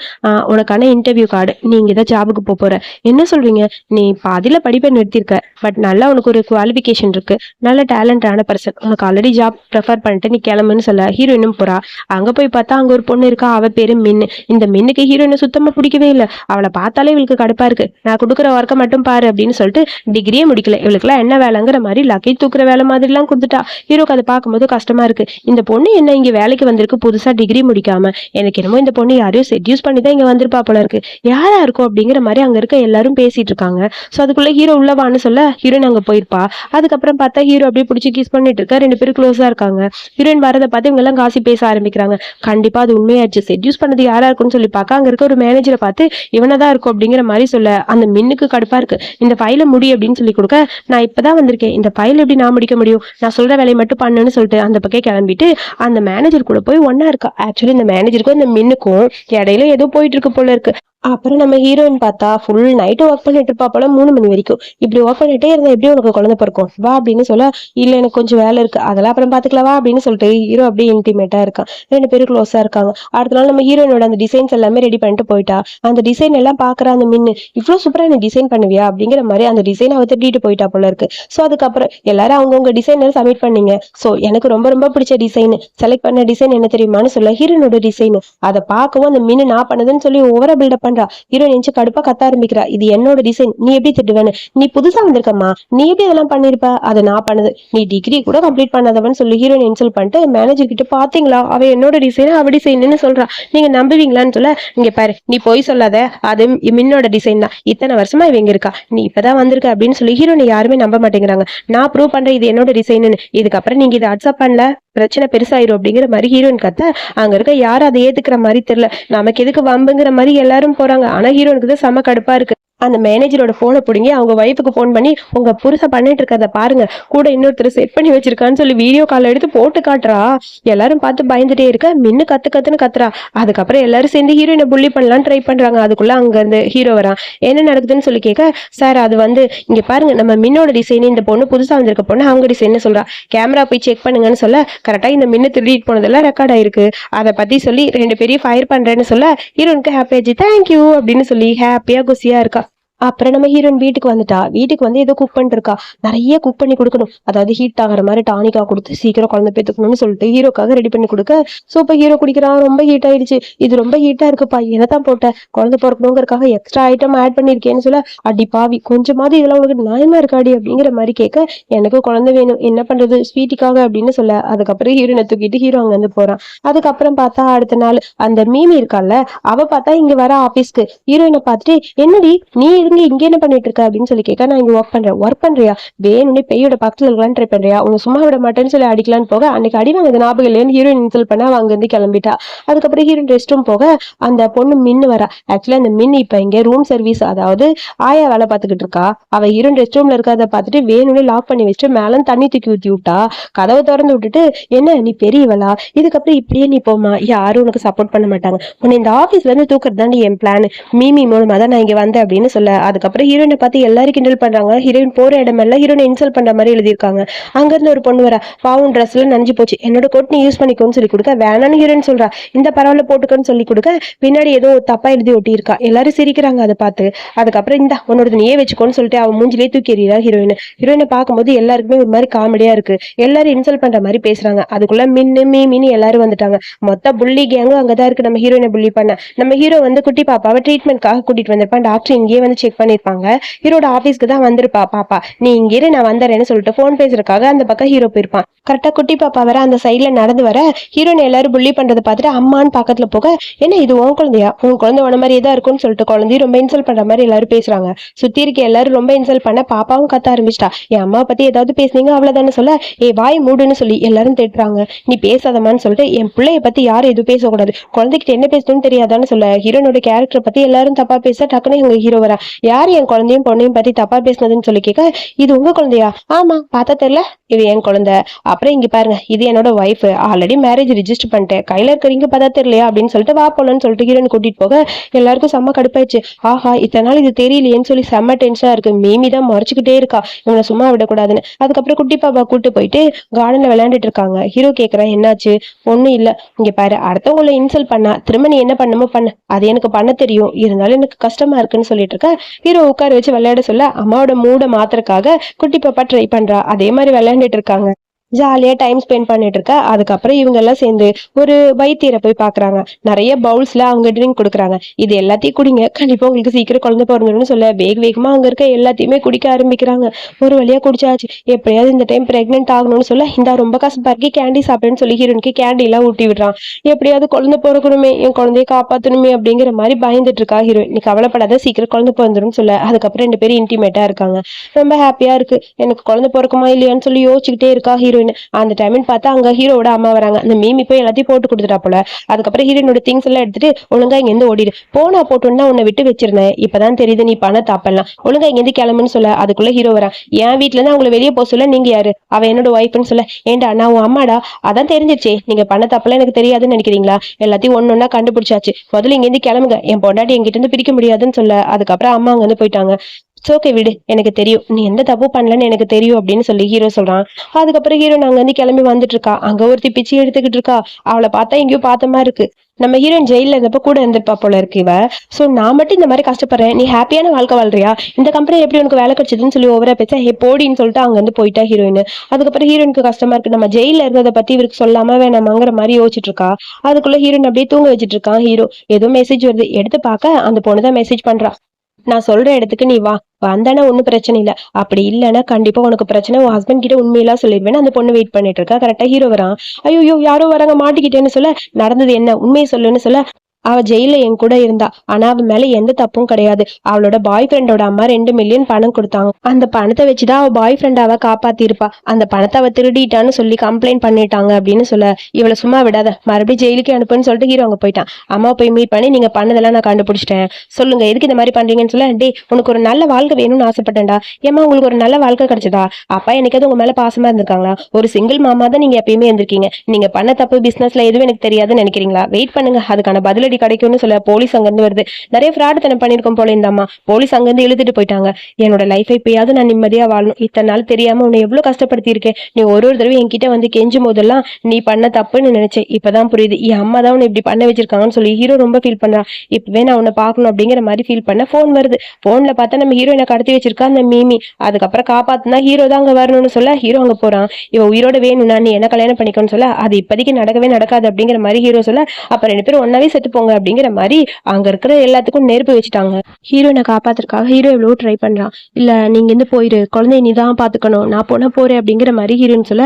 உனக்கான இன்டர்வியூ கார்டு, நீங்க இதை ஜாபுக்கு போற, என்ன சொல்றீங்க, நீ பாதியில படிப்பை நிறுத்திருக்க, பட் நல்லா உனக்கு ஒரு குவாலிபிகேஷன் இருக்கு, நல்ல டேலண்டான பர்சன், உனக்கு ஆல்ரெடி ஜாப் ப்ரிஃபர் பண்ணிட்டு நீ கிளம்புன்னு சொல்ல ஹீரோயினும் போறா. அங்க போய் பார்த்தா அங்க ஒரு பொண்ணு இருக்கா, அவ பேரு மின்னு. இந்த மின்னுக்கு ஹீரோயினை சுத்தமா பிடிக்கவே இல்லை. அவளை பார்த்தாலே இவளுக்கு கடுப்பா இருக்கு. நான் கொடுக்குற ஒர்க்கை மட்டும் பாரு அப்படின்னு சொல்லிட்டு டிகிரியே முடிக்கல, இவளுக்குலாம் என்ன வேலைங்கிற மாதிரி லக்கி தூக்குற வேலை மாதிரி எல்லாம் கொடுத்துட்டா. ஹீரோக்கு அதை பார்க்கும்போது கஷ்டமா இருக்கு. இந்த பொண்ணு என்ன இங்க வேலைக்கு வந்திருக்கு புதுசா டிகிரி முடிக்காம, எனக்கு என்னமோ இந்த பொண்ணு யாரையும் செட்யூஸ் பண்ணி தான் இங்க வந்திருப்பா போல இருக்கு, யாரா இருக்கும் அப்படிங்கிற மாதிரி அங்க இருக்க எல்லாரும் பேசிட்டு இருக்காங்க. சோ அதுக்குள்ள ஹீரோ உள்ளவான்னு சொல்ல ஹீரோயின் அங்க போயிருப்பா. அதுக்கப்புறம் பார்த்தா ஹீரோ அப்படியே பிடிச்சி கிஸ் பண்ணிட்டு இருக்க. 2 பேரும் க்ளோஸா இருக்காங்க. ஹீரோயின் வரதை பார்த்து இவங்க எல்லாம் காசி பேச ஆரம்பிக்கிறாங்க. கண்டிப்பா அது உண்மையாச்சு, செட்யூஸ் பண்ணது யாரா இருக்குன்னு சொல்லி பார்க்க அங்க இருக்க ஒரு மேனேஜரை பார்த்து இவனதான் இருக்கும் அப்படிங்கிற மாதிரி சொல்ல, அந்த மின்னுக்கு கடுப்பா இருக்கு. இந்த ஃபைல முடி அப்படின்னு சொல்லி கொடுக்க, நான் இப்பதான் வந்திருக்கேன், இந்த ஃபைல் எப்படி நான் முடிக்க முடியும், நான் சொல்ற வேலையை மட்டும் பண்ணுன்னு சொல்லிட்டு அந்த பக்கம் கிளம்பிட்டு அந்த மேனேஜர் கூட போய் ஒன்னா இருக்கா. ஆக்சுவலி இந்த மேனேஜருக்கும் இந்த மின்னுக்கும் இடையில ஏதோ போயிட்டு இருக்கு போல இருக்கு. அப்புறம் நம்ம ஹீரோயின் பார்த்தா ஃபுல் நைட்டு ஒர்க் பண்ணிட்டு இருப்பா போல 3 மணி வரைக்கும். இப்படி ஒர்க் பண்ணிட்டே இருந்தா எப்படி உனக்கு குழந்தை பிறக்கும், வா அப்படின்னு சொல்ல, இல்ல எனக்கு கொஞ்சம் வேலை இருக்கு, அதெல்லாம் அப்புறம் பாத்துக்கலாம் வா அப்படின்னு சொல்லிட்டு ஹீரோ அப்படியே இன்டிமேட்டா இருக்கான். 2 பேரும் க்ளோஸா இருக்காங்க. அடுத்த நாள் நம்ம ஹீரோயினோட அந்த டிசைன்ஸ் எல்லாமே ரெடி பண்ணிட்டு போயிட்டா. அந்த டிசைன் எல்லாம் பாக்குற அந்த மின்னு, இவ்வளவு சூப்பரா நீ டிசைன் பண்ணுவியா அப்படிங்கிற மாதிரி அந்த டிசைன் அவ திட்டிட்டு போயிட்டா போல இருக்கு. சோ அதுக்கப்புறம் எல்லாரும் அவங்கவுங்க டிசைனர் சப்மிட் பண்ணீங்க. சோ எனக்கு ரொம்ப ரொம்ப பிடிச்ச டிசைன் செலக்ட் பண்ண டிசைன் என்ன தெரியுமான்னு சொல்ல, ஹீரோனோட டிசைன். அதை பார்க்கவும் அந்த மின்னு நான் பண்ணதுன்னு சொல்லி ஓவரா பில்டப் பண்றா. ஹீரோ நினைச்சு கடுப்பா கத்த ஆரம்பிக்கிறா, இது என்னோட டிசைன், நீ எப்படி திட்டுவேன்னு, நீ புதுசா வந்திருக்கம்மா, நீ எப்படி இதெல்லாம் பண்ணிருப்ப, அதை நான் பண்ணது, நீ டிகிரி கூட கம்ப்ளீட் பண்ணாதவன்னு சொல்லி ஹீரோயின் இன்சல்ட் பண்ணிட்டு மேனேஜர் கிட்ட, பாத்தீங்களா அவ என்னோட டிசைன் அவ டிசைன்னு சொல்றா, நீங்க நம்புவீங்களான்னு சொல்ல, இங்க பாரு நீ போய் சொல்லாத, அது மின்னோட டிசைன் தான், இத்தனை வருஷமா இவங்க இருக்கா, நீ இப்பதான் வந்திருக்க அப்படின்னு சொல்லி ஹீரோனை யாருமே நம்ப மாட்டேங்கிறாங்க. நான் ப்ரூவ் பண்றேன் இது என்னோட டிசைன்னு, இதுக்கப்புறம் நீங்க இதை அக்செப்ட் பண்ணல பிரச்சனை பெருசாயிரும் அப்படிங்கிற மாதிரி ஹீரோயின் கத்த, அங்க இருக்க யாரும் அதை ஏத்துக்கிற மாதிரி தெரியல. நமக்கு எதுக்கு வம்புங்கிற மாதிரி எல்லாரும் போறாங்க. ஆனா ஹீரோனுக்கு தான் செம கடுப்பா இருக்கு. அந்த மேனேஜரோட போனை பிடுங்கி அவங்க ஒய்ஃபுக்கு போன் பண்ணி உங்க புருஷன் பண்ணிட்டு இருக்கறத பாருங்க, கூட இன்னொருத்தர் செட் பண்ணி வச்சிருக்கான்னு சொல்லி வீடியோ கால் எடுத்து போட்டு காட்டுறா. எல்லாரும் பார்த்து பயந்துட்டே இருக்க, மின்னு கத்து கத்துன்னு கத்துறா. அதுக்கப்புறம் எல்லாரும் சேர்ந்து ஹீரோயினை புள்ளி பண்ணலாம் ட்ரை பண்றாங்க. அதுக்குள்ள அங்க இருந்து ஹீரோ வரான். என்ன நடக்குதுன்னு சொல்லி கேட்க, சார் அது வந்து இங்க பாருங்க, நம்ம மின்னோட டிசைன், இந்த பொண்ணு புதுசா வந்திருக்க பொண்ணு அவங்க டிசைன் சொல்றா, கேமரா போய் செக் பண்ணுங்கன்னு சொல்ல கரெக்டா இந்த மின்னு திருடிட்டு போனதெல்லாம் ரெக்கார்ட் ஆயிருக்கு. அதை பத்தி சொல்லி 2 பேரையும் ஃபயர் பண்றேன்னு சொல்ல ஹீரோனுக்கு ஹாப்பி ஆச்சு. தேங்க்யூ அப்படின்னு சொல்லி ஹாப்பியா குசியா இருக்கா. அப்புறம் நம்ம ஹீரோயின் வீட்டுக்கு வந்துட்டா. வீட்டுக்கு வந்து ஏதோ குக் பண்ணிட்டு இருக்கா. நிறைய குக் பண்ணி கொடுக்கணும், அதாவது ஹீட் ஆகிற மாதிரி டானிக்கா கொடுத்து சீக்கிரம் குழந்தை பேத்துக்கணும்னு சொல்லிட்டு ஹீரோக்காக ரெடி பண்ணி கொடுக்க, சூப்பர் ஹீரோ குடிக்கிறான். ரொம்ப ஹீட் ஆயிடுச்சு. இது ரொம்ப ஹீட்டா இருக்குப்பா, என்னதான் போட்ட, குழந்தை பிறக்கணுங்கிறதுக்காக எக்ஸ்ட்ரா ஐட்டம் ஆட் பண்ணிருக்கேன்னு சொல்ல, அடி பாவி, கொஞ்சமாவது இதெல்லாம் உனக்கு நியாயமா இருக்காடி அப்படிங்கிற மாதிரி கேட்க, எனக்கு குழந்தை வேணும், என்ன பண்றது ஸ்வீட்டிக்காக அப்படின்னு சொல்ல, அதுக்கப்புறம் ஹீரோனை தூக்கிட்டு ஹீரோ அங்க இருந்து போறான். அதுக்கப்புறம் பார்த்தா அடுத்த நாள் அந்த மீமி இருக்கால, அவ பார்த்தா இங்க வர ஆபீஸ்க்கு ஹீரோயினை பார்த்துட்டு, என்னடி நீ இங்க என்ன பண்ணிட்டு இருக்க அப்படின்னு சொல்லி கேட்க, நான் இங்க ஒர்க் பண்றியா, வேணும்னே பெய்யோட பக்கத்துல இருக்கலான்னு ட்ரை பண்றியா, உன்னை சும்மா விட மாட்டேன்னு சொல்லி அடிக்கலான்னு போக, அன்னைக்கு அடி வாங்க ஞாபகம் இல்லையான்னு ஹீரோயின் இன்சல்ட் பண்ண அவங்க இருந்து கிளம்பிட்டா. அதுக்கப்புறம் ஹீரோயின் ரெஸ்ட் ரூம் போக அந்த பொண்ணு மின்னு வரா. ஆக்சுவலா அந்த மின் இப்ப இங்க ரூம் சர்வீஸ், அதாவது ஆயா வேலை பார்த்துக்கிட்டு இருக்கா. அவ ஹீரோயின் ரெஸ்ட் ரூம்ல இருக்கிறத பார்த்துட்டு வேணும்னே லாக் பண்ணி வச்சுட்டு மேல தண்ணி தூக்கி ஊத்தி விட்டா. கதவை திறந்து விட்டுட்டு, என்ன நீ பெரியவளா, இதுக்கப்புறம் இப்படியே நீ போமா, யாரும் உனக்கு சப்போர்ட் பண்ண மாட்டாங்க, உன்னை இந்த ஆபீஸ்ல இருந்து தூக்குறது தான் என் பிளான், மீமி மூலமா தான் நான் இங்க வந்தேன் அப்படின்னு சொல்ல, அதுக்கப்புறம் ஹீரோயினை பார்த்து எல்லாரும் கிண்டல் பண்றாங்க. ஹீரோயின் போற இடமெல்லாம் ஹீரோனை இன்சல்ட் பண்ற மாதிரி எழுதியிருக்காங்க. அங்க இருந்து ஒரு பொண்ணு வரா, பாவம் ட்ரெஸ்ல நனைஞ்சு போச்சு, என்னோட கோட் நீ யூஸ் பண்ணிக்கோன்னு சொல்லி கொடுக்க, வேணான்னு ஹீரோயின் சொல்றா. இந்த பரவாயில்ல போட்டுக்கோன்னு சொல்லி கொடுக்க, பின்னாடி ஏதோ தப்பா எழுதி ஒட்டி இருக்கா. எல்லாரும் சிரிக்கிறாங்க அதை பார்த்து. அதுக்கப்புறம் இந்த உன்னோட நீயே வச்சுக்கோன்னு சொல்லிட்டு அவன் மூஞ்சிலே தூக்கி எறியறா ஹீரோயின். ஹீரோயினை பார்க்கும்போது எல்லாருக்குமே ஒரு மாதிரி காமெடியா இருக்கு. எல்லாரும் இன்சல்ட் பண்ற மாதிரி பேசுறாங்க. அதுக்குள்ள மின்னு மீமின்னு எல்லாரும் வந்துட்டாங்க. மொத்த புள்ளி கேங்கும் அங்கதான் இருக்கு நம்ம ஹீரோயினை புள்ளி பண்ண. நம்ம ஹீரோ வந்து குட்டி பாப்பாவை ட்ரீட்மெண்ட்காக கூட்டிட்டு வந்திருப்பான். டாக்டர் இங்கேயே வந்து செக் பண்ணிருப்பாங்க. ஹீரோட ஆபீஸ்க்கு தான் வந்திருப்பா பாப்பா, நீ இங்கே நான் வந்துறேன்னு சொல்லிட்டு போன் பேசுறதுக்காக அந்த பக்கம் ஹீரோ போயிருப்பான். கரெக்டா குட்டி பாப்பா வர அந்த சைட்ல நடந்து வர, ஹீரோனை எல்லாரும் புள்ளி பண்றதை பார்த்துட்டு அம்மான்னு பக்கத்துல போக, என்ன இது உன் குழந்தையா, உன் குழந்தை உன மாதிரி ஏதா இருக்கும்னு சொல்லிட்டு குழந்தையும் ரொம்ப இன்சல்ட் பண்ற மாதிரி எல்லாரும் பேசுறாங்க. சுத்தி இருக்க எல்லாரும் ரொம்ப இன்சல்ட் பண்ண பாப்பாவும் கத்த ஆரம்பிச்சிட்டா. என் அம்மாவை பத்தி ஏதாவது பேசுனீங்க அவ்வளவுதானே சொல்ல, ஏ வாய் மூடுன்னு சொல்லி எல்லாரும் திட்டுறாங்க. நீ பேசாதமான்னு சொல்லிட்டு, என் பிள்ளைய பத்தி யாரும் எதுவும் பேசக்கூடாது, குழந்தைகிட்ட என்ன பேசணும்னு தெரியாதான்னு சொல்ல, ஹீரோனோட கேரக்டர் பத்தி எல்லாரும் தப்பா பேச, டக்குன்னு எங்க ஹீரோ வரா. யார் என் குழந்தையும் பொண்ணையும் பத்தி தப்பா பேசினதுன்னு சொல்லி கேட்க, இது உங்க குழந்தையா, ஆமா பார்த்தா தெரியல, இது என் குழந்தை, அப்புறம் இங்க பாருங்க இது என்னோட ஒய்ஃப், ஆல்ரெடி மேரேஜ் ரிஜிஸ்டர் பண்ணிட்டேன், கையில இருக்கிறீங்க பார்த்தா தெரியலையா அப்படின்னு சொல்லிட்டு வா போலன்னு சொல்லிட்டு ஹீரோன் கூட்டிட்டு போக, எல்லாருக்கும் செம்ம கடுப்பாயிடுச்சு. ஆஹா இத்தனை நாள் இது தெரியலையேன்னு சொல்லி செம்ம டென்ஷனா இருக்கு. மீமி தான் மறைச்சுக்கிட்டே இருக்கா இவனை சும்மா விடக்கூடாதுன்னு. அதுக்கப்புறம் குட்டி பாப்பா கூட்டு போயிட்டு கார்டன்ல விளையாண்டுட்டு இருக்காங்க. ஹீரோ கேக்குறேன் என்னாச்சு, ஒண்ணும் இல்ல, இங்க பாரு அடுத்தவங்களை இன்சல்ட் பண்ணா திரும்ப நீ என்ன பண்ணுமோ பண்ணு, அது எனக்கு பண்ண தெரியும், இருந்தாலும் எனக்கு கஷ்டமா இருக்குன்னு சொல்லிட்டு இருக்க. ஹீரோ உட்கார வச்சு விளையாட சொல்ல, அம்மாவோட மூட மாத்திரக்காக குட்டி பாப்பா ட்ரை பண்றா. அதே மாதிரி விளையாண்டுட்டு இருக்காங்க, ஜாலியா டைம் ஸ்பெண்ட் பண்ணிட்டு இருக்க. அதுக்கப்புறம் இவங்க எல்லாம் சேர்ந்து ஒரு வைத்தியரை போய் பாக்குறாங்க. நிறைய பவுல்ஸ்ல அவங்க ட்ரிங்க் கொடுக்குறாங்க. இது எல்லாத்தையும் குடிங்க, கண்டிப்பா உங்களுக்கு சீக்கிரம் குழந்தை பிறந்துடும் சொல்ல, வேகமா அங்க இருக்க எல்லாத்தையுமே குடிக்க ஆரம்பிக்கிறாங்க. ஒரு வழியா குடிச்சாச்சு. எப்படியாவது இந்த டைம் பிரெக்னென்ட் ஆகணும்னு சொல்ல, இந்த ரொம்ப கஷ்டமா இருக்கி கேண்டி சாப்பிடுன்னு சொல்லி ஹீரோனுக்கு கேண்டி எல்லாம் ஊட்டி விடுறான். எப்படியாவது குழந்தை பிறக்கணுமே, என் குழந்தைய காப்பாத்தணுமே அப்படிங்கிற மாதிரி பயந்துட்டு இருக்கா ஹீரோயின். நீ கவலைப்படாத, சீக்கிரம் குழந்தை பிறந்துடும் சொல்ல, அதுக்கப்புறம் 2 பேரும் இன்டிமேட்டா இருக்காங்க. ரொம்ப ஹாப்பியா இருக்கு. எனக்கு குழந்தை பிறக்குமா இல்லையான்னு சொல்லி யோசிச்சுக்கிட்டே இருக்கா ஹீரோயின். அந்த டைம்னு பார்த்தா அங்க ஹீரோட அம்மா வராங்க. அந்த மீமி போய் எல்லாத்தையும் போட்டு கொடுத்துட்டா போல. அதுக்கப்புறம் ஹீரோனோட திங்ஸ் எல்லாம் எடுத்துட்டு ஒழுங்கா இங்க இருந்து ஓடிடு, போனா போட்டோன்னா உன்னை விட்டு வச்சிருந்தேன், இப்பதான் தெரியுது நீ பண்ண தப்பெல்லாம், ஒழுங்கா இங்க இருந்து கிளம்புன்னு சொல்ல, அதுக்குள்ள ஹீரோ வரா. என் வீட்டுல இருந்து அவங்களை வெளியே போக சொல்ல, நீங்க யாரு, அவ என்னோட ஒய்ஃப்னு சொல்ல, ஏண்டா நான் உன் அம்மாடா, அதான் தெரிஞ்சிருச்சே, நீங்க பண்ண தப்பெல்லாம் எனக்கு தெரியாதுன்னு நினைக்கிறீங்களா, எல்லாத்தையும் ஒன்னொன்னா கண்டுபிடிச்சாச்சு, முதல்ல இங்க இருந்து கிளம்புங்க, என் பொண்டாட்டி என்கிட்ட இருந்து பிரிக்க முடியாதுன்னு சொல்ல, அதுக்கப்புறம் அம்மா அங்க வந்து போயிட்டாங்க. ஓகே விடு, எனக்கு தெரியும் நீ எந்த தப்பு பண்ணலன்னு எனக்கு தெரியும் அப்படின்னு சொல்லி ஹீரோ சொல்றான். அதுக்கப்புறம் ஹீரோ அங்க வந்து கிளம்பி வந்துட்டு இருக்கா. அங்க ஒருத்தி பிச்சு எடுத்துக்கிட்டு இருக்கா. அவளை பார்த்தா எங்கேயோ பார்த்த மாதிரி இருக்கு. நம்ம ஹீரோயின் ஜெயில இருந்தப்ப கூட இருந்திருப்பா போல இருக்கு இவ. சோ நான் மட்டும் இந்த மாதிரி கஷ்டப்படுறேன், நீ ஹாப்பியான வாழ்க்கை வாழ்றியா, இந்த கம்பெனி எப்படி உனக்கு வேலை கிடைச்சதுன்னு சொல்லி ஓவரா பேச, ஹே போடின்னு சொல்லிட்டு அங்க வந்து போயிட்டா ஹீரோயின். அதுக்கப்புறம் ஹீரோயினுக்கு கஷ்டமா இருக்கு, நம்ம ஜெயில இருந்ததை பத்தி இவருக்கு சொல்லாம வேணாமாங்கிற மாதிரி யோசிச்சுட்டு இருக்கா. அதுக்குள்ள ஹீரோயின் அப்படியே தூங்க வச்சுட்டு இருக்கான். ஹீரோ ஏதோ மெசேஜ் வருது, எடுத்து பார்க்க அந்த பொண்ணுதான் மெசேஜ் பண்றா. நான் சொல்ற இடத்துக்கு நீ வா, வந்தானா ஒன்னும் பிரச்சனை இல்ல, அப்படி இல்லைன்னா கண்டிப்பா உனக்கு பிரச்சனை, உன் ஹஸ்பண்ட் கிட்ட உண்மையெல்லாம் சொல்லிடுவேன். அந்த பொண்ணு வெயிட் பண்ணிட்டு இருக்கா. கரெக்டா ஹீரோ வரான். ஐயோ யாரோ வராங்க, மாட்டிக்கிட்டேன்னு சொல்ல, நடந்தது என்ன உண்மையை சொல்லுன்னு சொல்ல, அவ ஜெயில என் கூட இருந்தா. ஆனா அவ மேல எந்த தப்பும் கிடையாது. அவளோட பாய் ஃப்ரெண்டோட அம்மா 2 மில்லியன் பணம் கொடுத்தாங்க. அந்த பணத்தை வச்சுதான் அவ பாய் ஃப்ரெண்ட் அவ காப்பாத்திருப்பா. அந்த பணத்தை அவ திருடிட்டான்னு சொல்லி கம்ப்ளைண்ட் பண்ணிட்டாங்க அப்படின்னு சொல்ல, இவளை சும்மா விடாத, மறுபடியும் ஜெயிலுக்கு அனுப்புன்னு சொல்லிட்டு ஹீரோ அங்க போயிட்டான். அம்மா போய் மீட் பண்ணி, நீங்க பண்ணதெல்லாம் நான் கண்டுபிடிச்சிட்டேன், சொல்லுங்க எதுக்கு இந்த மாதிரி பண்றீங்கன்னு சொல்ல, டே உனக்கு ஒரு நல்ல வாழ்க்கை வேணும்னு ஆசைப்பட்டேன்டா. ஏமா உங்களுக்கு ஒரு நல்ல வாழ்க்கை கிடைச்சதா? அப்பா என்னைக்காவது உங்க மேல பாசமா இருந்திருக்காங்களா? ஒரு சிங்கிள் மாமா தான் நீங்க எப்பயுமே இருந்திருக்கீங்க. நீங்க பண்ண தப்பு பிசினஸ்ல எதுவும் எனக்கு தெரியாதுன்னு நினைக்கிறீங்களா? வெயிட் பண்ணுங்க, அதுக்கான பதிலடி கிடைக்கும்னு சொல்ல, போலீஸ் அங்க இருந்து வருது. நிறைய ஃப்ராட் தனம் பண்ணிருக்கோம் போல இந்த அம்மா. போலீஸ் அங்க இருந்து இழுத்துட்டு போயிட்டாங்க. என்னோட லைஃபை இப்பயாவது நான் நிம்மதியா வாழணும். இத்தனை நாள் தெரியாம உன்னை எவ்வளவு கஷ்டப்படுத்தி இருக்கேன். நீ ஒரு தடவை என்கிட்ட வந்து கெஞ்சும் போதெல்லாம் நீ பண்ண தப்புன்னு நினைச்சேன். இப்பதான் புரியுது, என் அம்மா தான் உன்னை இப்படி பண்ண வச்சிருக்காங்கன்னு சொல்லி ஹீரோ ரொம்ப ஃபீல் பண்றான். இப்பவே நான் உன்னை பார்க்கணும் அப்படிங்கிற மாதிரி ஃபீல் பண்ண போன் வருது. போன்ல பார்த்தா நம்ம ஹீரோயினை கடத்தி வச்சிருக்கா அந்த மீமி. அதுக்கப்புறம் காப்பாத்துனா ஹீரோ தான் அங்க வரணும்னு சொல்ல, ஹீரோ அங்க போறான். இவ உயிரோட வேணும்னா நீ என்ன கல்யாணம் பண்ணிக்கணும்னு சொல்ல, அது இப்போதைக்கு நடக்கவே நடக்காது அப்படிங்கிற மாதிரி ஹீரோ சொல்ல, அப்ப 2 பேரும் ஒன்னாவே செத்து போங்க அப்படிங்கிற மாதிரி அங்க இருக்கிற எல்லாத்துக்கும் நெருப்பு வச்சுட்டாங்க. ஹீரோயினை காப்பாத்துறதுக்காக ஹீரோ எவ்வளவு ட்ரை பண்றான். இல்ல நீங்க இருந்து போயிரு, குழந்தைய நீ தான் பாத்துக்கணும், நான் போறேன் அப்படிங்கிற மாதிரி ஹீரோயின் சொல்ல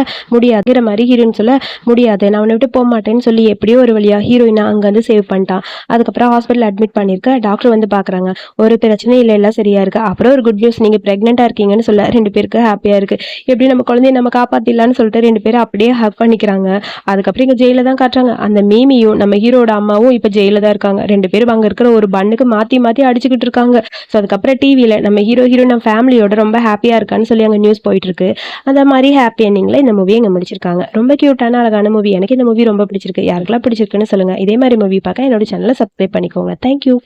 முடியாது, நான் உன்னை விட்டு போக மாட்டேன்னு சொல்லி எப்படியோ ஒரு வழியா ஹீரோயினை அங்க இருந்து சேவ் பண்ணிட்டான். அதுக்கப்புறம் ஹாஸ்பிட்டல் அட்மிட் பண்ணிருக்க. டாக்டர் வந்து பாக்குறாங்க. ஒரு பிரச்சனையும் இல்லை, எல்லாம் சரியா இருக்கு. அப்புறம் ஒரு குட் நியூஸ், நீங்க பிரெக்னெண்டா இருக்கீங்கன்னு சொல்ல 2 பேருக்கு ஹாப்பியா இருக்கு. எப்படி நம்ம குழந்தைய நம்ம காப்பாத்திடலான்னு சொல்லிட்டு 2 பேரும் அப்படியே ஹக் பண்ணிக்கிறாங்க. அதுக்கப்புறம் இங்க ஜெயில தான் காட்டுறாங்க. அந்த மீமியும் நம்ம ஹீரோட அம்மாவும் இப்ப ஜெயில தான் இருக்காங்க. 2 பேரும் அங்க இருக்கிற ஒரு பண்ணுக்கு மாத்தி மாத்தி அடிச்சுக்கிட்டு இருக்காங்க. ஸோ அதுக்கப்புறம் டிவியில நம்ம ஹீரோ நம்ம ஃபேமிலியோட ரொம்ப ஹாப்பியா இருக்கான்னு சொல்லி அங்க நியூஸ் போயிட்டு இருக்கு. அந்த மாதிரி ஹாப்பி எண்டிங்ல இந்த மூவி அங்க முடிச்சிருக்காங்க. ரொம்ப கியூட்டான அழகான மூவி. எனக்கு இந்த மூவி ரொம்ப பிடிச்சிருக்கு. யாருக்கெல்லாம் பிடிச்சிருக்குன்னு சொல்லுங்க. இதே மாதிரி மூவி பார்க்க என்னோட சேனலை சப்ஸ்கிரைப் பண்ணிக்கோங்க. தேங்க்யூ.